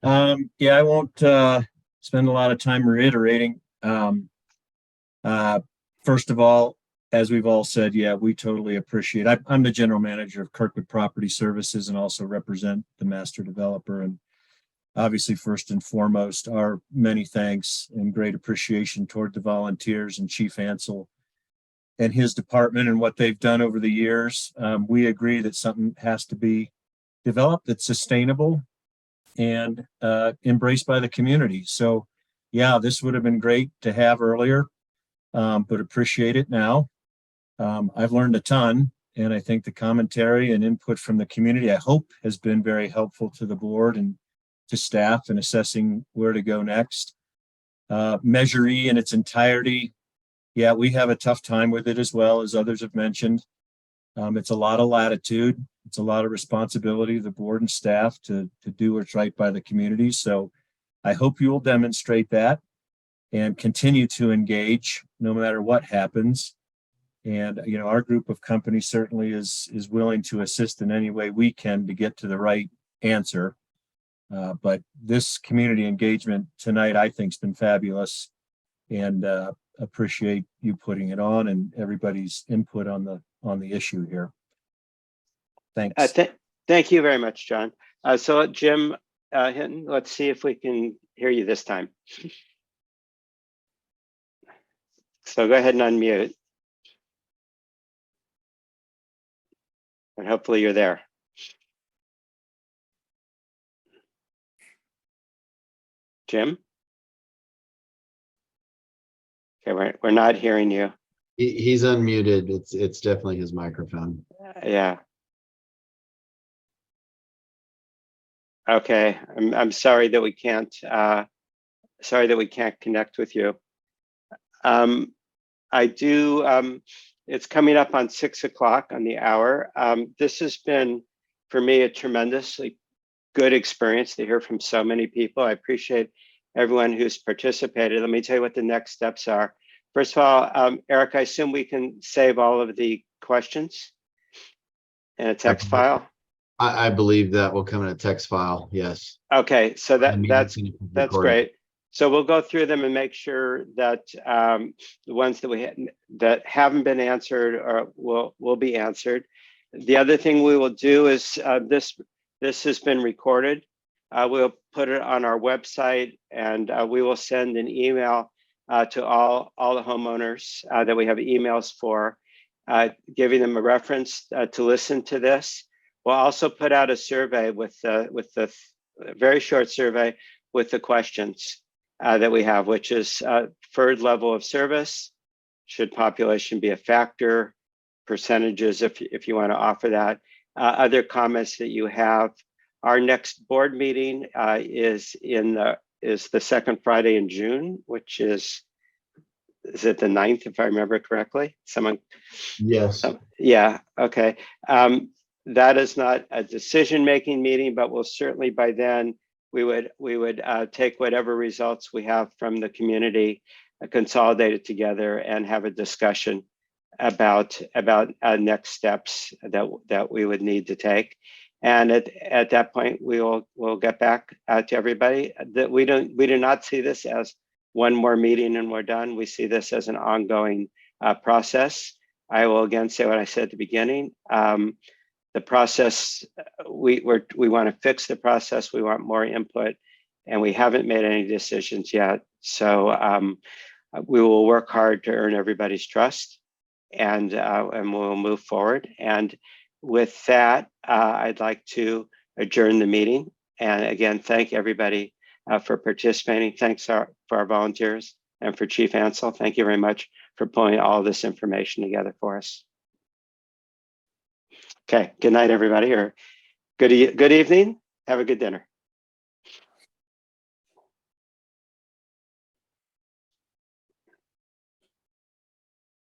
Yeah, I won't spend a lot of time reiterating. First of all, as we've all said, yeah, we totally appreciate. I'm the general manager of Kirkwood Property Services and also represent the master developer. And obviously, first and foremost, our many thanks and great appreciation toward the volunteers and Chief Ansel and his department and what they've done over the years. We agree that something has to be developed that's sustainable and embraced by the community. So yeah, this would have been great to have earlier, but appreciate it now. I've learned a ton, and I think the commentary and input from the community, I hope, has been very helpful to the board and to staff in assessing where to go next. Measure E in its entirety, yeah, we have a tough time with it as well, as others have mentioned. It's a lot of latitude. It's a lot of responsibility of the board and staff to do what's right by the community. So I hope you will demonstrate that and continue to engage no matter what happens. And, you know, our group of companies certainly is willing to assist in any way we can to get to the right answer. But this community engagement tonight, I think, has been fabulous, and appreciate you putting it on and everybody's input on the issue here. Thanks. Thank you very much, John. So Jim Hinton, let's see if we can hear you this time. So go ahead and unmute. And hopefully you're there. Jim? Okay, we're not hearing you. He's unmuted. It's definitely his microphone. Yeah. Okay, I'm sorry that we can't connect with you. I do. It's coming up on 6 o'clock on the hour. This has been for me a tremendously good experience to hear from so many people. I appreciate everyone who's participated. Let me tell you what the next steps are. First of all, Eric, I assume we can save all of the questions in a text file. I believe that will come in a text file. Yes. Okay, so that's recorded. great. So we'll go through them and make sure that the ones that haven't been answered will be answered. The other thing we will do is this has been recorded. We'll put it on our website, and we will send an email to all the homeowners that we have emails for, giving them a reference to listen to this. We'll also put out a survey with the very short survey with the questions that we have, which is preferred level of service, should population be a factor, percentages if you want to offer that, other comments that you have. Our next board meeting is the second Friday in June, which is it the 9th, if I remember correctly? Someone? Yes. Yeah, okay. That is not a decision-making meeting, but we'll certainly by then, we would take whatever results we have from the community, consolidate it together and have a discussion about next steps that we would need to take. And at that point, we'll get back to everybody. That we do not see this as one more meeting and we're done. We see this as an ongoing process. I will again say what I said at the beginning. The process, we want to fix the process. We want more input, and we haven't made any decisions yet. So we will work hard to earn everybody's trust, and we'll move forward. And with that, I'd like to adjourn the meeting. And again, thank everybody for participating. Thanks for our volunteers and for Chief Ansel. Thank you very much for pulling all this information together for us. Okay, good night, everybody, or good evening. Have a good dinner.